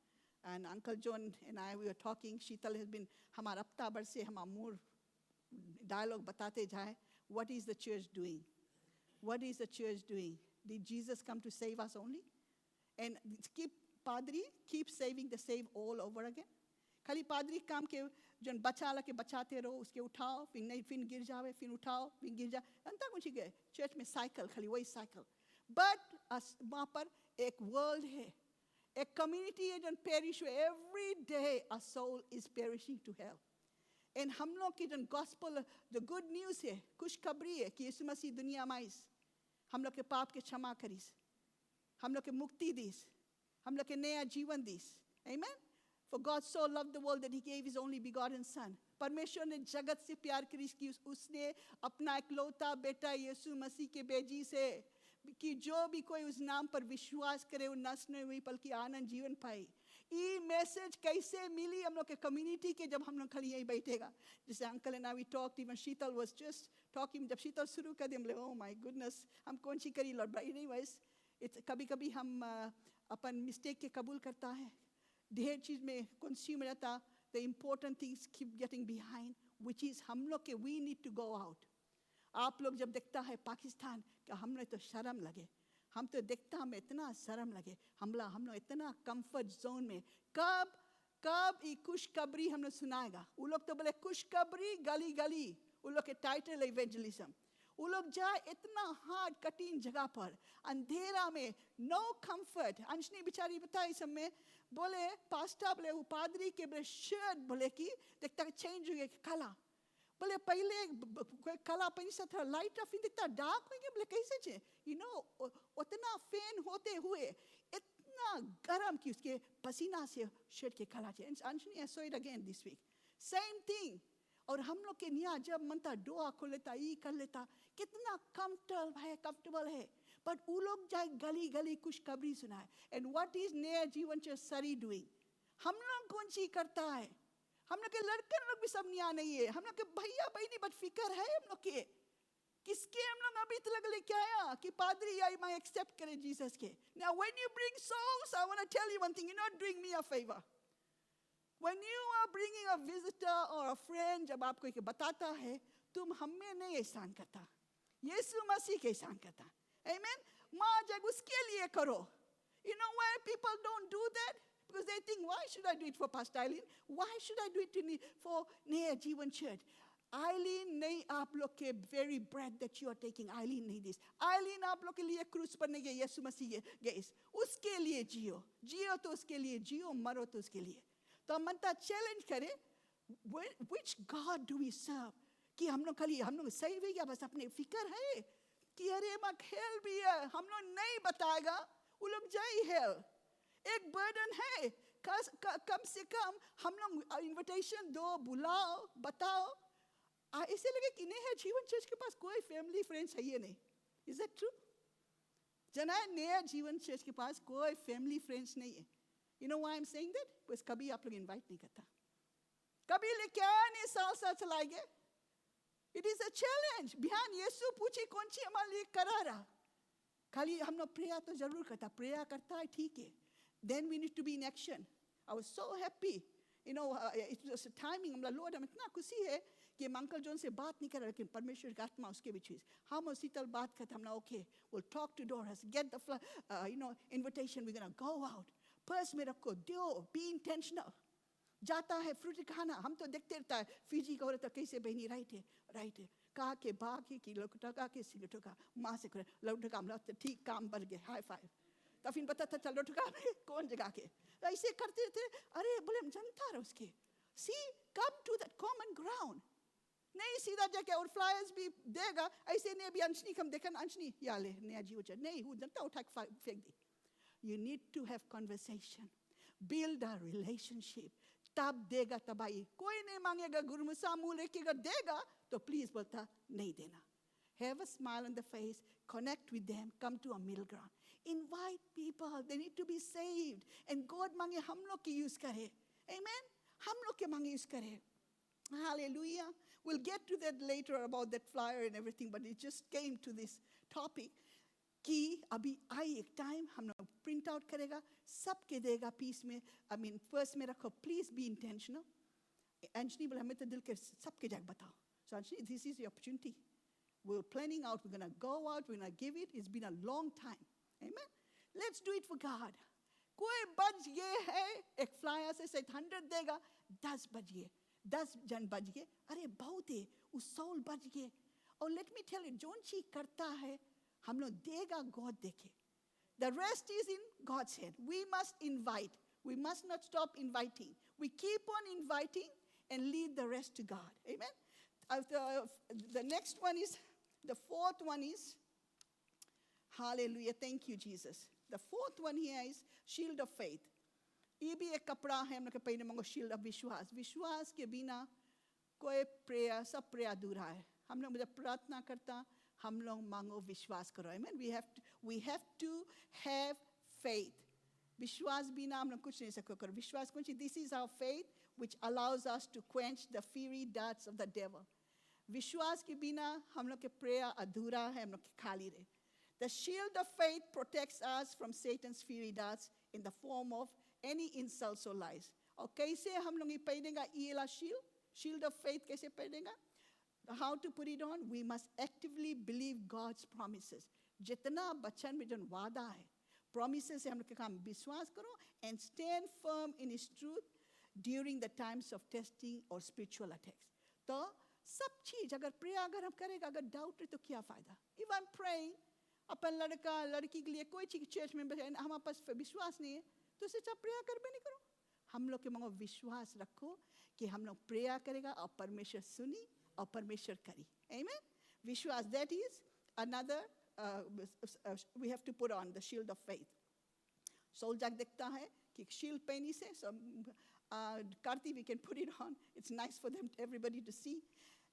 And Uncle John and I, we were talking. Sheetal has been, हमारा हफ्ता भर से हम more dialogue बताते जाए. What is the church doing? What is the church doing? Did Jesus come to save us only? And padri keep saving the save all over again. खाली पादरी काम के जन बचा ला के बचाते रहो, उसके उठाओ, फिर नहीं, फिर गिर जावे, फिर उठाओ, फिर गिर जाए. अंतर कुछ ही गए. चर्च में साइकिल, खाली वही साइकिल. बट वहाँ पर एक वर्ल्ड है, एक कम्युनिटी है जन पेरिश हुए. Every day a soul is perishing to hell. And हम लोग की जन गॉस्पेल, द गुड न्यूज़ है, खुशखबरी है कि यीशु मसीह दुनिया में आइस, हम लोग के पाप के क्षमा करीस, हम लोग के मुक्ति दीस, हम लोग के नया जीवन दीस. Amen? For God so loved the world that he gave his only begotten son. परमेश्वर ने जगत से प्यार करी कि उसने अपना इकलौता बेटा यीशु मसीह के भेजी से, कि जो भी कोई उस नाम पर विश्वास करे वो नष्ट नहीं हुई बल्कि आनंद जीवन पाए. ये मैसेज कैसे मिली हम लोग के कम्युनिटी के? जब हम लोग खाली यहीं बैठेगा. जैसे uncle and I we talked, even Sheetal was just talking. जब शीतल शुरू कर दी हम लोग, ओह माय गुडनेस, हम कौन सी करी लॉर्ड. बट एनीवेज, कभी कभी हम अपन मिस्टेक के कबूल करता है, ढेर चीज़ में कंज्यूम रहता. The important things keep getting behind, which is हम लोग के we need to go out. आप लोग जब देखता है पाकिस्तान का, हमने तो शर्म लगे. हम तो देखता हमें इतना शर्म लगे. हम लोग इतना कंफर्ट जोन में. कब ये खुशखबरी हम लोग सुनाएगा? वो लोग तो बोले खुशखबरी गली गली, वो लोग के टाइटल इवेंजलिज्म. वो लोग जाए इतना हार्ड कठिन जगह पर, अंधेरा में, नो कंफर्ट. अंशनी बेचारी बताई सब में, बोले पास्टर, बोले वो पादरी के बोले शर्ट, बोले कि देखता चेंज हो गया कला. बोले पहले कोई कला पहनी सा था, लाइट ऑफ दिखता, डार्क हो गया. बोले कैसे चे? उतना फैन होते हुए इतना गर्म कि उसके पसीना से शर्ट के कला चे. अंशनी I saw it again this week, same thing. और हम लोग के यहाँ जब मनता दुआ खोल लेता, ये कर लेता, कितना कंफर्टेबल है. बट वो लोग जाए गली गली खुशखबरी सुनाए. एंड व्हाट इज नया जीवन चर्च सरी डूइंग? हम लोग कौन सी करता है? हम लोग के लड़के लोग भी सब नया नहीं है. हम लोग के भैया बहनी बट फिकर है हम लोग के. किसके हम लोग अभी तक लेके आया कि पादरी आई मैं एक्सेप्ट करे जीसस के. Now when you bring souls, I want to tell you one thing, you're not doing me a favor. When you are bringing a visitor or a friend, जब आपको एक बताता है, तुम हमें नहीं एहसान करता, यीशु मसीह के एहसान करता. Amen? माँ जब उसके लिए करो. You know why people don't do that? Because they think, why should I do it for Pastor Eileen? Why should I do it for Nea Jeevan Church? आइलीन नहीं आप लोग के very bread that you are taking, Eileen नहीं this, आइलीन आप लोग के लिए क्रूस पर नहीं गए, यीशु मसीह गए, उसके लिए जियो, जियो तो उसके लिए जियो, मरो तो उसके लिए। तो हम मनता चैलेंज करें, which God do we serve? कि हम लोग खाली हम लोग सही भी या बस अपने फिक्र है कि अरे माँ हेल भी है, हम लोग नहीं बताएगा वो लोग जाए हेल। एक बर्डन है, कम से कम हम लोग इनविटेशन दो, बुलाओ, बताओ। ऐसे लगे कि नहीं है जीवन चर्च के पास कोई फैमिली फ्रेंड्स है ये नहीं। Is that true? जना नया जीवन चर्च के पास कोई फैमिली फ्रेंड्स नहीं है। You know why I am saying that? Because कभी आप लोग इनवाइट नहीं करता, कभी लेके आया नहीं, साल साल चलाए गए। It is a challenge. बिहान यीशु पूछे कौन सी हमारे लिए करा रहा, खाली हम लोग प्रेयर तो जरूर करता, प्रेयर करता है ठीक है, then we need to be in action. I was so happy, you know it was timing, हम लॉर्ड हम इतना खुशी है कि हम अंकल जॉन से बात नहीं कर रहे, लेकिन परमेश्वर का आत्मा उसके बीच हम और शीतल बात करते, हम ना okay will talk to doors, get the you know invitation, we gonna go out, purse में रखो, दो, बी इंटेंशनल। जाता है फ्रूट खाना, हम तो देखते रहता है फीजी का औरत कैसे बहनी राइट है कहा के बाग है कि लौटका के सिलटका माँ से करे लौटका हम लोग ठीक काम बढ़ गए, हाई फाइव। तो फिर पता था चल लौटका में कौन जगह के ऐसे करते थे। अरे बोले हम जनता रहे उसके, see come to that common ground, नहीं सीधा जाके और फ्लायर्स भी देगा ऐसे नहीं। अभी अंशनी हम देखा अंशनी या ले नया जीव चल नहीं हूँ जनता उठा के फेंक दी। You need to have conversation, build a relationship, तब देगा तबाही। कोई नहीं मांगेगा गुरमुसा मुंह लेके देगा तो प्लीज बोलता नहीं देना। Have a smile on the face, connect with them, come to a middle ground. Invite people, they need to be saved. And God मांगे हम लोग की यूज करे, amen? हम लोग के मांगे यूज करे, hallelujah. We'll get to that later about that flyer and everything, but it just came to this topic कि अभी आई एक टाइम हम लोग प्रिंट आउट करेगा, सबके देगा पीस में, आई मीन पर्स में रखो, प्लीज बी इंटेंशनल। अंजनी बोले हमें तो दिल के सबके जाके बताओ। So Anjani this is the opportunity, we're planning out, we're going to go out, we're going to give it. It's been a long time, amen? Let's do it for God. कोई बच गए है एक फ्लायर से 100 देगा, 10 बच गए, 10 जन बच गए, अरे बहुत है, उस 100 बच गए। और लेट मी टेल यू, जोन चीज करता है हम लोग देगा, गॉड देखे। The rest is in God's hand. We must invite. We must not stop inviting. We keep on inviting and leave the rest to God. Amen? The next one is, the fourth one is, hallelujah, thank you Jesus. The fourth one here is shield of faith. ये भी एक कपड़ा है हम लोग के पहने मंगो, shield of विश्वास। विश्वास के बिना कोई प्रेयर, सब प्रेयर अधूरा है। हम लोग जब प्रार्थना करता हम लोग मांगो विश्वास करो, आमेन। we have to have faith. विश्वास बिना हम लोग कुछ नहीं सकते करो। विश्वास कौन सी? This is our faith which allows us to quench the fiery darts of the devil. विश्वास के बिना हम लोग के प्रेयर अधूरा है, हम लोग के खाली रहे। The shield of faith protects us from Satan's fiery darts in the form of any insults or lies. और कैसे हम लोग ये पहनेगा ये वाला shield of faith कैसे पहनेगा? How to put it on? We must actively believe God's promises. जितना बचन में जो वादा है, promises से हम लोग के काम विश्वास करो and stand firm in His truth during the times of testing or spiritual attacks. तो सब चीज अगर प्रेयर अगर हम करेगा, अगर डाउट है तो क्या फायदा? If I'm praying, अपन लड़का लड़की के लिए कोई चीज चर्च में हमारे पास विश्वास नहीं है तो उसे चाहे प्रेयर कर भी नहीं करो। हम लोग के मंगो विश्वास रखो कि हम लोग प्रेयर करेगा और परमेश्वर सुनी और परमेश्वर करी, amen? विश्वास, that is another we have to put on the shield of faith. Soldier देखता है कि shield पहनी से, so Karthi, we can put it on. It's nice for them, everybody to see.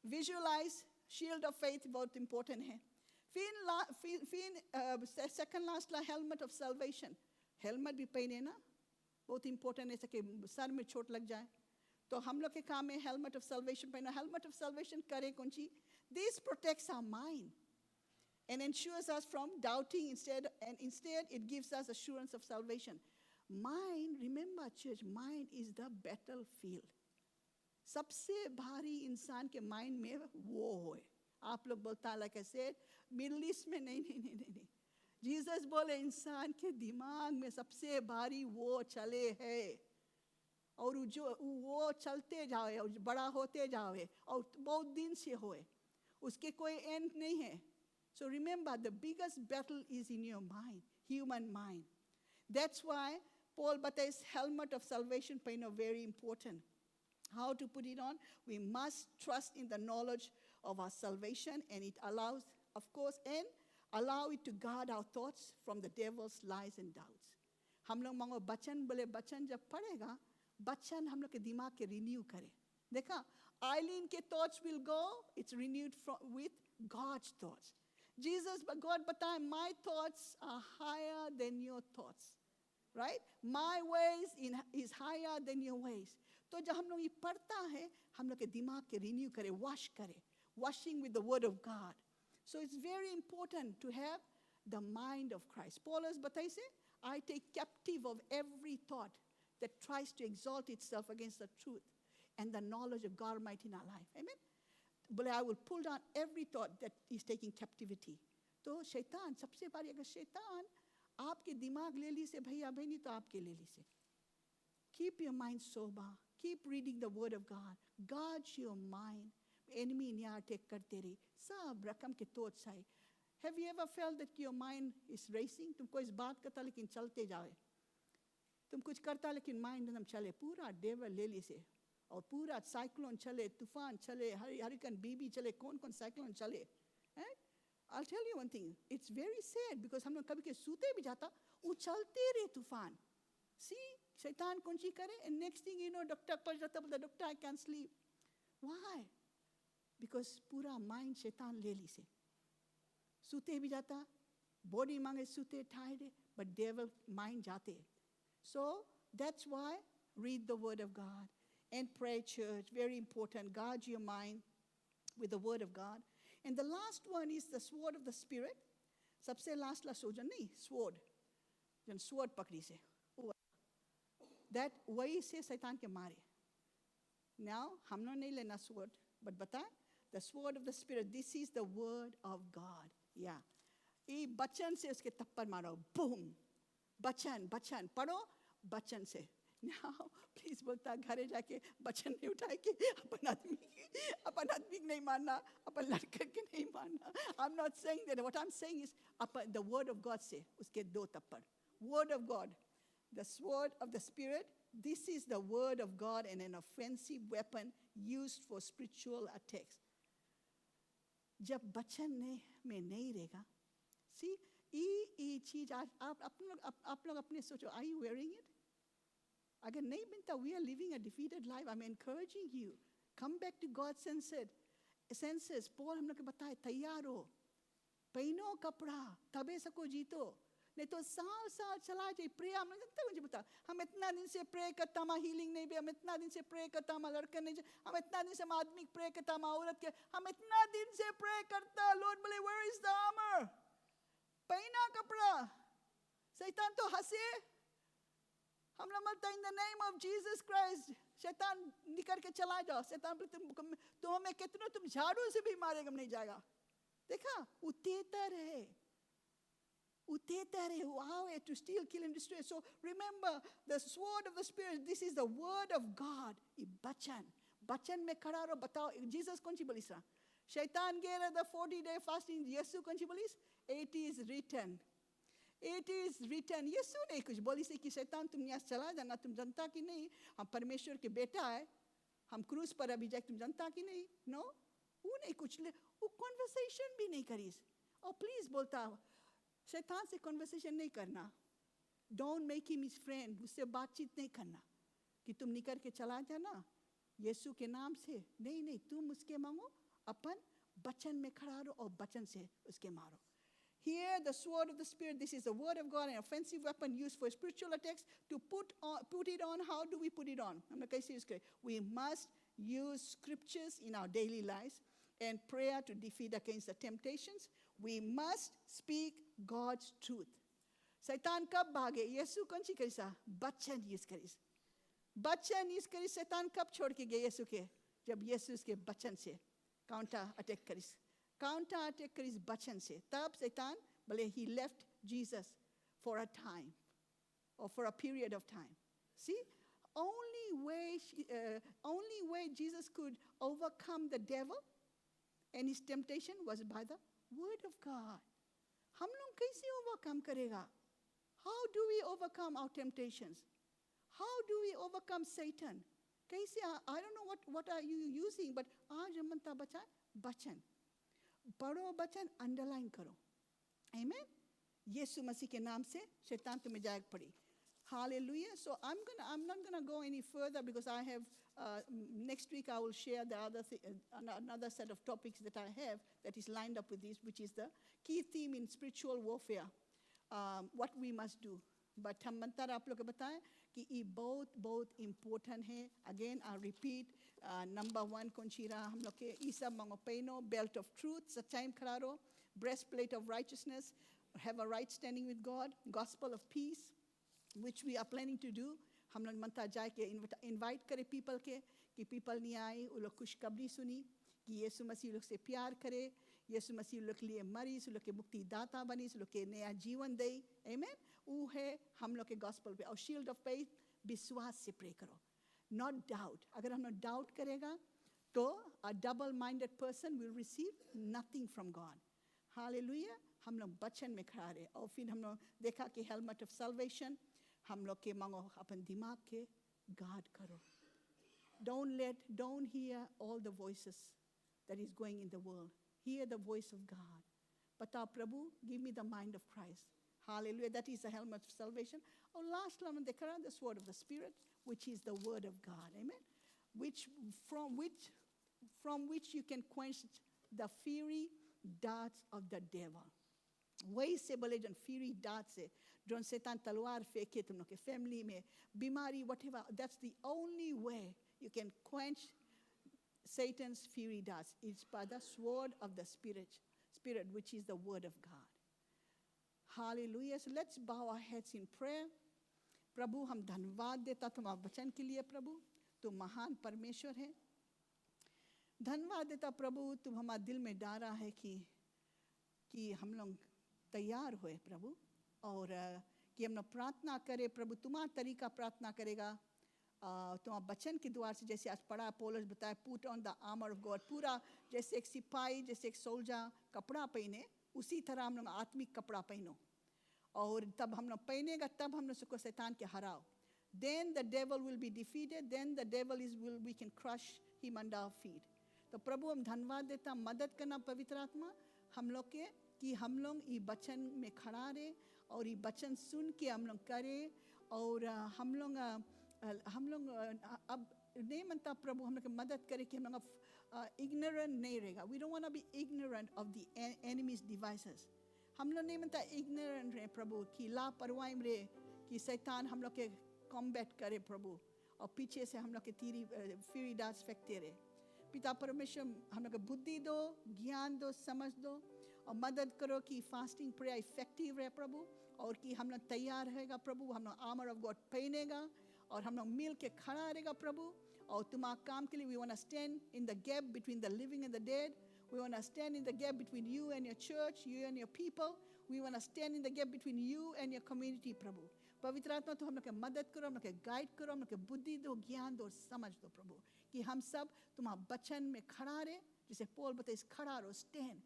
Visualize shield of faith बहुत important है। फिर second last La helmet of salvation. Helmet भी पहने ना, बहुत important है, कि सर में चोट लग जाए। तो हम लोग के काम में helmet of salvation पहना। helmet of salvation करे कौन सी? This protects our mind and ensures us from doubting instead it gives us assurance of salvation. Mind, remember church, mind is the battlefield. सबसे भारी इंसान के माइंड में वो है। आप लोग बोलता like I said, middle east में नहीं। जीसस बोले इंसान के दिमाग में सबसे भारी वो चले है। और वो चलते जाए और बड़ा होते जाए और बहुत दिन से होए, उसके कोई एंड नहीं है. So remember, the biggest battle is in your mind, human mind. That's why Paul बताइस helmet of salvation पहनो, very important. How to put it on? We must trust in the knowledge of our salvation, and it allows, of course, and allow it to guard our thoughts from the devil's lies and doubts. हम लोग मांगो बचन, बोले बचन जब पढ़ेगा, बचन हम लोग के दिमाग के रिन्यू करे. देखा, Eileen के thoughts will go, it's renewed with God's thoughts. Jesus, but God बताए, my thoughts are higher than your thoughts. Right? My ways is higher than your ways. तो जब हम लोग ये पढ़ता है, हम लोग के दिमाग के रिन्यू करे, wash करे, washing with the word of God. So it's very important to have the mind of Christ. Paul बताइए से, I take captive of every thought that tries to exalt itself against the truth and the knowledge of God Almighty in our life. Amen? But I will pull down every thought that is taking captivity. तो शैतान, सबसे बड़ी अगर शैतान आपके दिमाग ले ली से भैया बहनी, तो आपके ले ली से. Keep your mind sober. Keep reading the word of God. Guard your mind. Enemy नहीं अटैक करते रही. सब रकम के थॉट्स आए. Have you ever felt that your mind is racing? तुम कोई बात करता लेकिन चलते जाए. तुम कुछ करता लेकिन माइंड एकदम चले. पूरा डेवल ले ली से. और पूरा साइक्लोन चले, तूफान चले, हरिकन बीबी चले, कौन साइक्लोन चले. I'll tell you one thing. It's very sad because हम लोग कभी के सूते भी जाता, वो चलते रहे तूफान. See, शैतान कौन सी करे, and next thing you know, doctor पर जाता बोलता, doctor I can't sleep. Why? Because पूरा माइंड शैतान ले ली से. सूते भी जाता, बॉडी मांगे सूते tired, but devil mind जाते. So that's why read the word of God and pray, church. Very important. Guard your mind with the word of God. And the last one is the sword of the spirit. सबसे last हो जाए नहीं, sword पकड़ी से. That वही से शैतान के मारे. Now हम लोग नहीं लेना sword, but बताए, the sword of the spirit. This is the word of God. Yeah. ये बचन से उसके तप्पर मारो. Boom. बचन पढ़ो बचन से. Now, please बोलता घरे जाके बचन नहीं उठाए कि अपन आदमी नहीं मानना, अपन लड़के के नहीं मानना. I'm not saying that. What I'm saying is the word of God से उसके दो तप्पर. Word of God, the sword of the spirit. This is the word of God and an offensive weapon used for spiritual attacks. जब बचन में नहीं रहेगा, see, ये चीज आप लोग अपने सोचो, are you wearing it? अगर नहीं बनता, we are living a defeated life. I'm encouraging you. Come back to God's senses. Paul हम लोग के बताए, तैयार हो, पहनो कपड़ा, तबे सको जीतो. नहीं तो साल चला जाए. प्रे हम लोग जानते मुझे बता, हम इतना दिन से प्रे करता हूँ हीलिंग नहीं भी, हम इतना दिन से प्रे करता हूँ लड़का नहीं, हम इतना दिन से हम आदमी प्रे करता हूँ औरत के, हम इतना दिन से प्रे करता. लॉर्ड बोले, where is the armor? पहना कपड़ा. शैतान तो हंसे. हम लोग बोलते in the name of Jesus Christ. शैतान निकल के चला जाओ. शैतान बोले, तुम हमें कितनों तुम झाड़ू से भी मारेगा, नहीं जाएगा. देखा, उतेता रहे how to steal, kill and destroy. So remember the sword of the spirit. This is the word of God. बचन में खड़ा रहो. बताओ Jesus कौन सी बोलिस रहा? शैतान गए the 40-day fasting. यीशु कौन सी बोलिस? It is written. It is written. यीशु नहीं कुछ बोली से कि शैतान तुम यहाँ चला जाना, तुम जनता की नहीं, हम परमेश्वर के बेटा है, हम क्रूस पर अभी जाए, तुम जनता की नहीं. नो, वो नहीं कुछ ले, वो कॉन्वर्सेशन भी नहीं करीस. और प्लीज बोलता, शैतान से कॉन्वर्सेशन नहीं करना. Don't make him his friend. उससे बातचीत नहीं करना कि तुम निकल के चला जाना यीशु के नाम से. नहीं, तुम उसके मांगो, अपन बचन में खड़ा रहो और बचन से उसके मारो. Here, the sword of the Spirit, this is the word of God, an offensive weapon used for spiritual attacks. To put it on, how do we put it on? We must use scriptures in our daily lives and prayer to defeat against the temptations. We must speak God's truth. शैतान कब भागे? यीशु कौन सी करी सा? बचन use करी. बचन use करी. शैतान कब छोड़ के गए यीशु के? जब यीशु उसके बचन से काउंटर अटैक करी. काउंटर अटैक करी बचन से. तब शैतान बोले he left Jesus for a time or for a period of time. See, only only way Jesus could overcome the devil and his temptation was by the word of God. हम लोग कैसे overcome करेगा? How do we overcome our temptations? How do we overcome Satan? कैसे? I don't know what are you using, but आज हम मनता बचा बचन. पढ़ो बचन, underline करो. Amen. यीशु मसीह के नाम से शैतान तुम्हें जाएगा पड़ी. Hallelujah. So I'm not gonna go any further because I have next week I will share the another set of topics that I have that is lined up with this, which is the key theme in spiritual warfare, what we must do. But हम मंतर आप लोग को बताएं कि ये बहुत important है. Again I repeat, number 1 conchira हम लोग के ईसा मंगोपेनो, belt of truth, सच्चाई खड़ा रहो, breastplate of righteousness, have a right standing with God, gospel of peace, which we are planning to do. हम लोग मंता जाए के invite करें people के कि people नहीं आए, वो लोग खुशखबरी सुनी कि यीशु मसीह लोग से प्यार करे, यीशु मसीह लोग के लिए मरी, उस लोग के मुक्ति दाता बनी, उस लोग के नया जीवन दे. Amen. वो है हम लोग के gospel पे. और shield of faith, विश्वास से pray करो, not doubt. अगर हम लोग doubt करेगा तो a double-minded person will receive nothing from God. Hallelujah. हम लोग बचन में खड़ा रहे. और फिर हम लोग देखा कि helmet of salvation, हम लोग के मांगो अपन दिमाग के guard करो. Don't hear all the voices that is going in the world. Hear the voice of God. Bata Prabhu, give me the mind of Christ. Hallelujah. That is the helmet of salvation. Oh, last one, the sword of the Spirit, which is the word of God. Amen. From which you can quench the fiery darts of the devil. वही से बोले जन fiery darts से जन शैतान तलवार फेंके तुम लोग के family में बीमारी whatever. That's the only way you can quench Satan's fiery darts. It's by the sword of the Spirit, which is the word of God. Hallelujah. So let's bow our heads in prayer. प्रभु हम धन्यवाद देता तुम्हारे वचन के लिए. प्रभु तुम महान परमेश्वर है. धन्यवाद देता प्रभु तुम हमारे दिल में डाला है कि हम लोग तैयार हुए प्रभु, और कि हम लोग प्रार्थना करें प्रभु. तुम्हारा तरीका प्रार्थना करेगा तुम्हारे वचन के द्वार से, जैसे आज पढ़ा पौलुस बताया, put on the armour of God. पूरा जैसे एक सिपाही, जैसे एक सोल्जर कपड़ा पहने, उसी तरह हम लोग आत्मिक कपड़ा पहनो, और तब हम लोग पहनेगा तब हम लोग सबको शैतान के हराओ. Then the devil will be defeated. Then the devil we can crush him under our feet. तो प्रभु हम धन्यवाद देता, मदद करना पवित्र आत्मा हम लोग के कि हम लोग ये वचन में खड़ा रहे और ये वचन सुन के हम लोग करें, और हम लोग अब नहीं मनता प्रभु हम लोग की मदद करे कि हम लोग ignorant नहीं रहेगा. We don't want to be ignorant of the enemy's devices. हम लोग नहीं मनता ignorant रहे प्रभु, कि लापरवाही में रहे, कि शैतान हम लोग के combat करे प्रभु, और पीछे से हम लोग के तीरी fiery darts फेंकते रहे. पिता परमेश्वर हम लोग को बुद्धि दो, ज्ञान दो, समझ दो, और मदद करो कि फास्टिंग प्रेयर इफेक्टिव रहे प्रभु, और कि हम लोग तैयार रहेगा प्रभु. हम लोग आर्मर ऑफ गॉड पहनेगा और हम लोग मिल के खड़ा रहेगा प्रभु. और तुम्हारे काम के लिए we want to stand in the gap between the living and the dead. We want to stand in the gap between you and your church, you and your people. We want to stand in the gap between you and your community प्रभु. पवित्र आत्मा तो हम लोग के मदद करो, हम लोग के गाइड करो, हम लोग के बुद्धि दो, ज्ञान दो, समझ दो प्रभु, कि हम सब तुम्हारे वचन में खड़ा रहे. जैसे पौल बताए खड़ा रहो, स्टैंड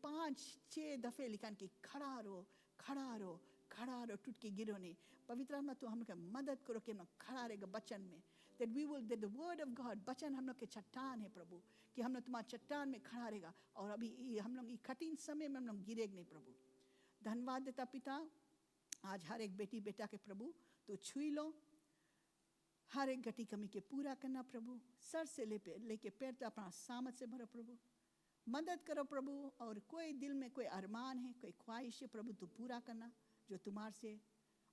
5-6 दफे लिखा कि खड़ा रहो, खड़ा रहो, खड़ा रहो, टूट के गिरो नहीं. पवित्र आत्मा तो हम लोग के मदद करो कि हम लोग खड़ा रहेगा वचन में. That the word of God, वचन हम लोग के चट्टान है प्रभु, कि हम लोग तुम्हारे चट्टान में खड़ा रहेगा, और अभी हम लोग कठिन समय में हम लोग गिरेंगे नहीं प्रभु. धन्यवाद देता पिता, आज हर एक बेटी बेटा के प्रभु तो छुई लो, हर एक घटी कमी के पूरा करना प्रभु. सर से लेके पैर तक अपना सामत से भरो प्रभु. मदद करो प्रभु, और कोई दिल में कोई अरमान है, कोई ख्वाहिश है प्रभु, तो पूरा करना जो तुम्हारे से.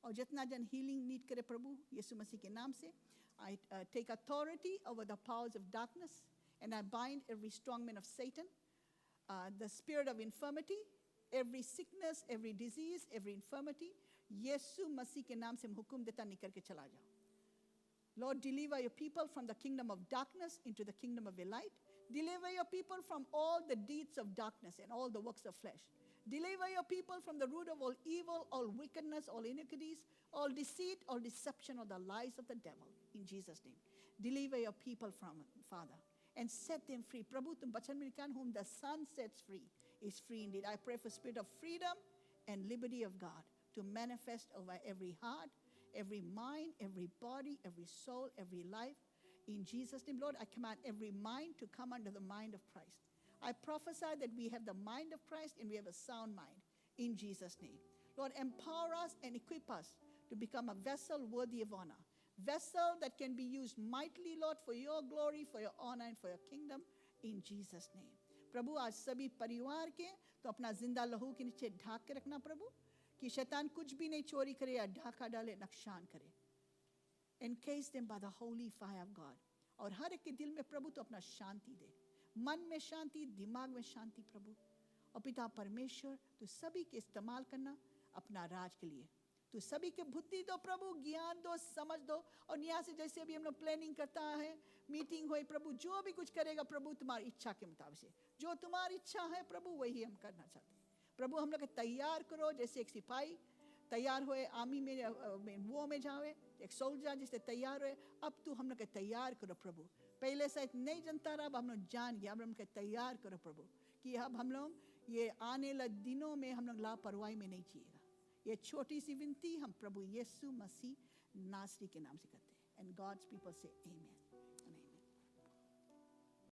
और जितना जन हीलिंग नीड करे प्रभु यीशु मसीह के नाम से, I take authority over the powers of darkness, and I bind every strong man of Satan, the spirit of infirmity, every sickness, every disease, every infirmity. यीशु मसीह के नाम से हुक्म देता निकल के चला जाओ. Lord, deliver your people from the kingdom of darkness into the kingdom of your light. Deliver your people from all the deeds of darkness and all the works of flesh. Deliver your people from the root of all evil, all wickedness, all iniquities, all deceit, all deception, or the lies of the devil. In Jesus' name. Deliver your people from it, Father, and set them free. प्रभु तुम वचन में लिखा, whom the Son sets free is free indeed. I pray for spirit of freedom and liberty of God to manifest over every heart, every mind, every body, every soul, every life. In Jesus' name, Lord, I command every mind to come under the mind of Christ. I prophesy that we have the mind of Christ and we have a sound mind. In Jesus' name. Lord, empower us and equip us to become a vessel worthy of honor. Vessel that can be used mightily, Lord, for your glory, for your honor, and for your kingdom. In Jesus' name. प्रभु आज सभी परिवार के तो अपना जिंदा लहू के नीचे ढाक के रखना प्रभु, कि शैतान कुछ भी नहीं चोरी करे या ढाका डाले, नुकसान करे. Encase them by the holy fire of God. और हर एक के दिल में प्रभु तो अपना शांति दे, मन में शांति, दिमाग में शांति प्रभु. और पिता परमेश्वर तू सभी के इस्तेमाल करना अपना राज के लिए. तू सभी के बुद्धि दो प्रभु, ज्ञान दो, समझ दो. और यहाँ से जैसे अभी हम लोग प्लानिंग करता है, मीटिंग हुई प्रभु, जो भी कुछ करेगा प्रभु तुम्हारी इच्छा के मुताबिक से, जो तुम्हारी इच्छा है प्रभु वही हम करना चाहते हैं. प्रभु हम लोग को तैयार करो, जैसे एक सिपाही तैयार हुए आर्मी में वो में जावे, एक सोल्जर जिससे तैयार हुए, अब तू हम लोग को तैयार करो प्रभु. पहले शायद नहीं जानता रहा, अब हम लोग जान गया. अब हम लोग को तैयार करो प्रभु, कि अब हम लोग ये आने वाले दिनों में हम लोग लापरवाही में नहीं जिएगा. ये छोटी सी विनती हम प्रभु यीशु मसीह नासरी के नाम से करते हैं. एंड गॉड्स पीपल से आमेन.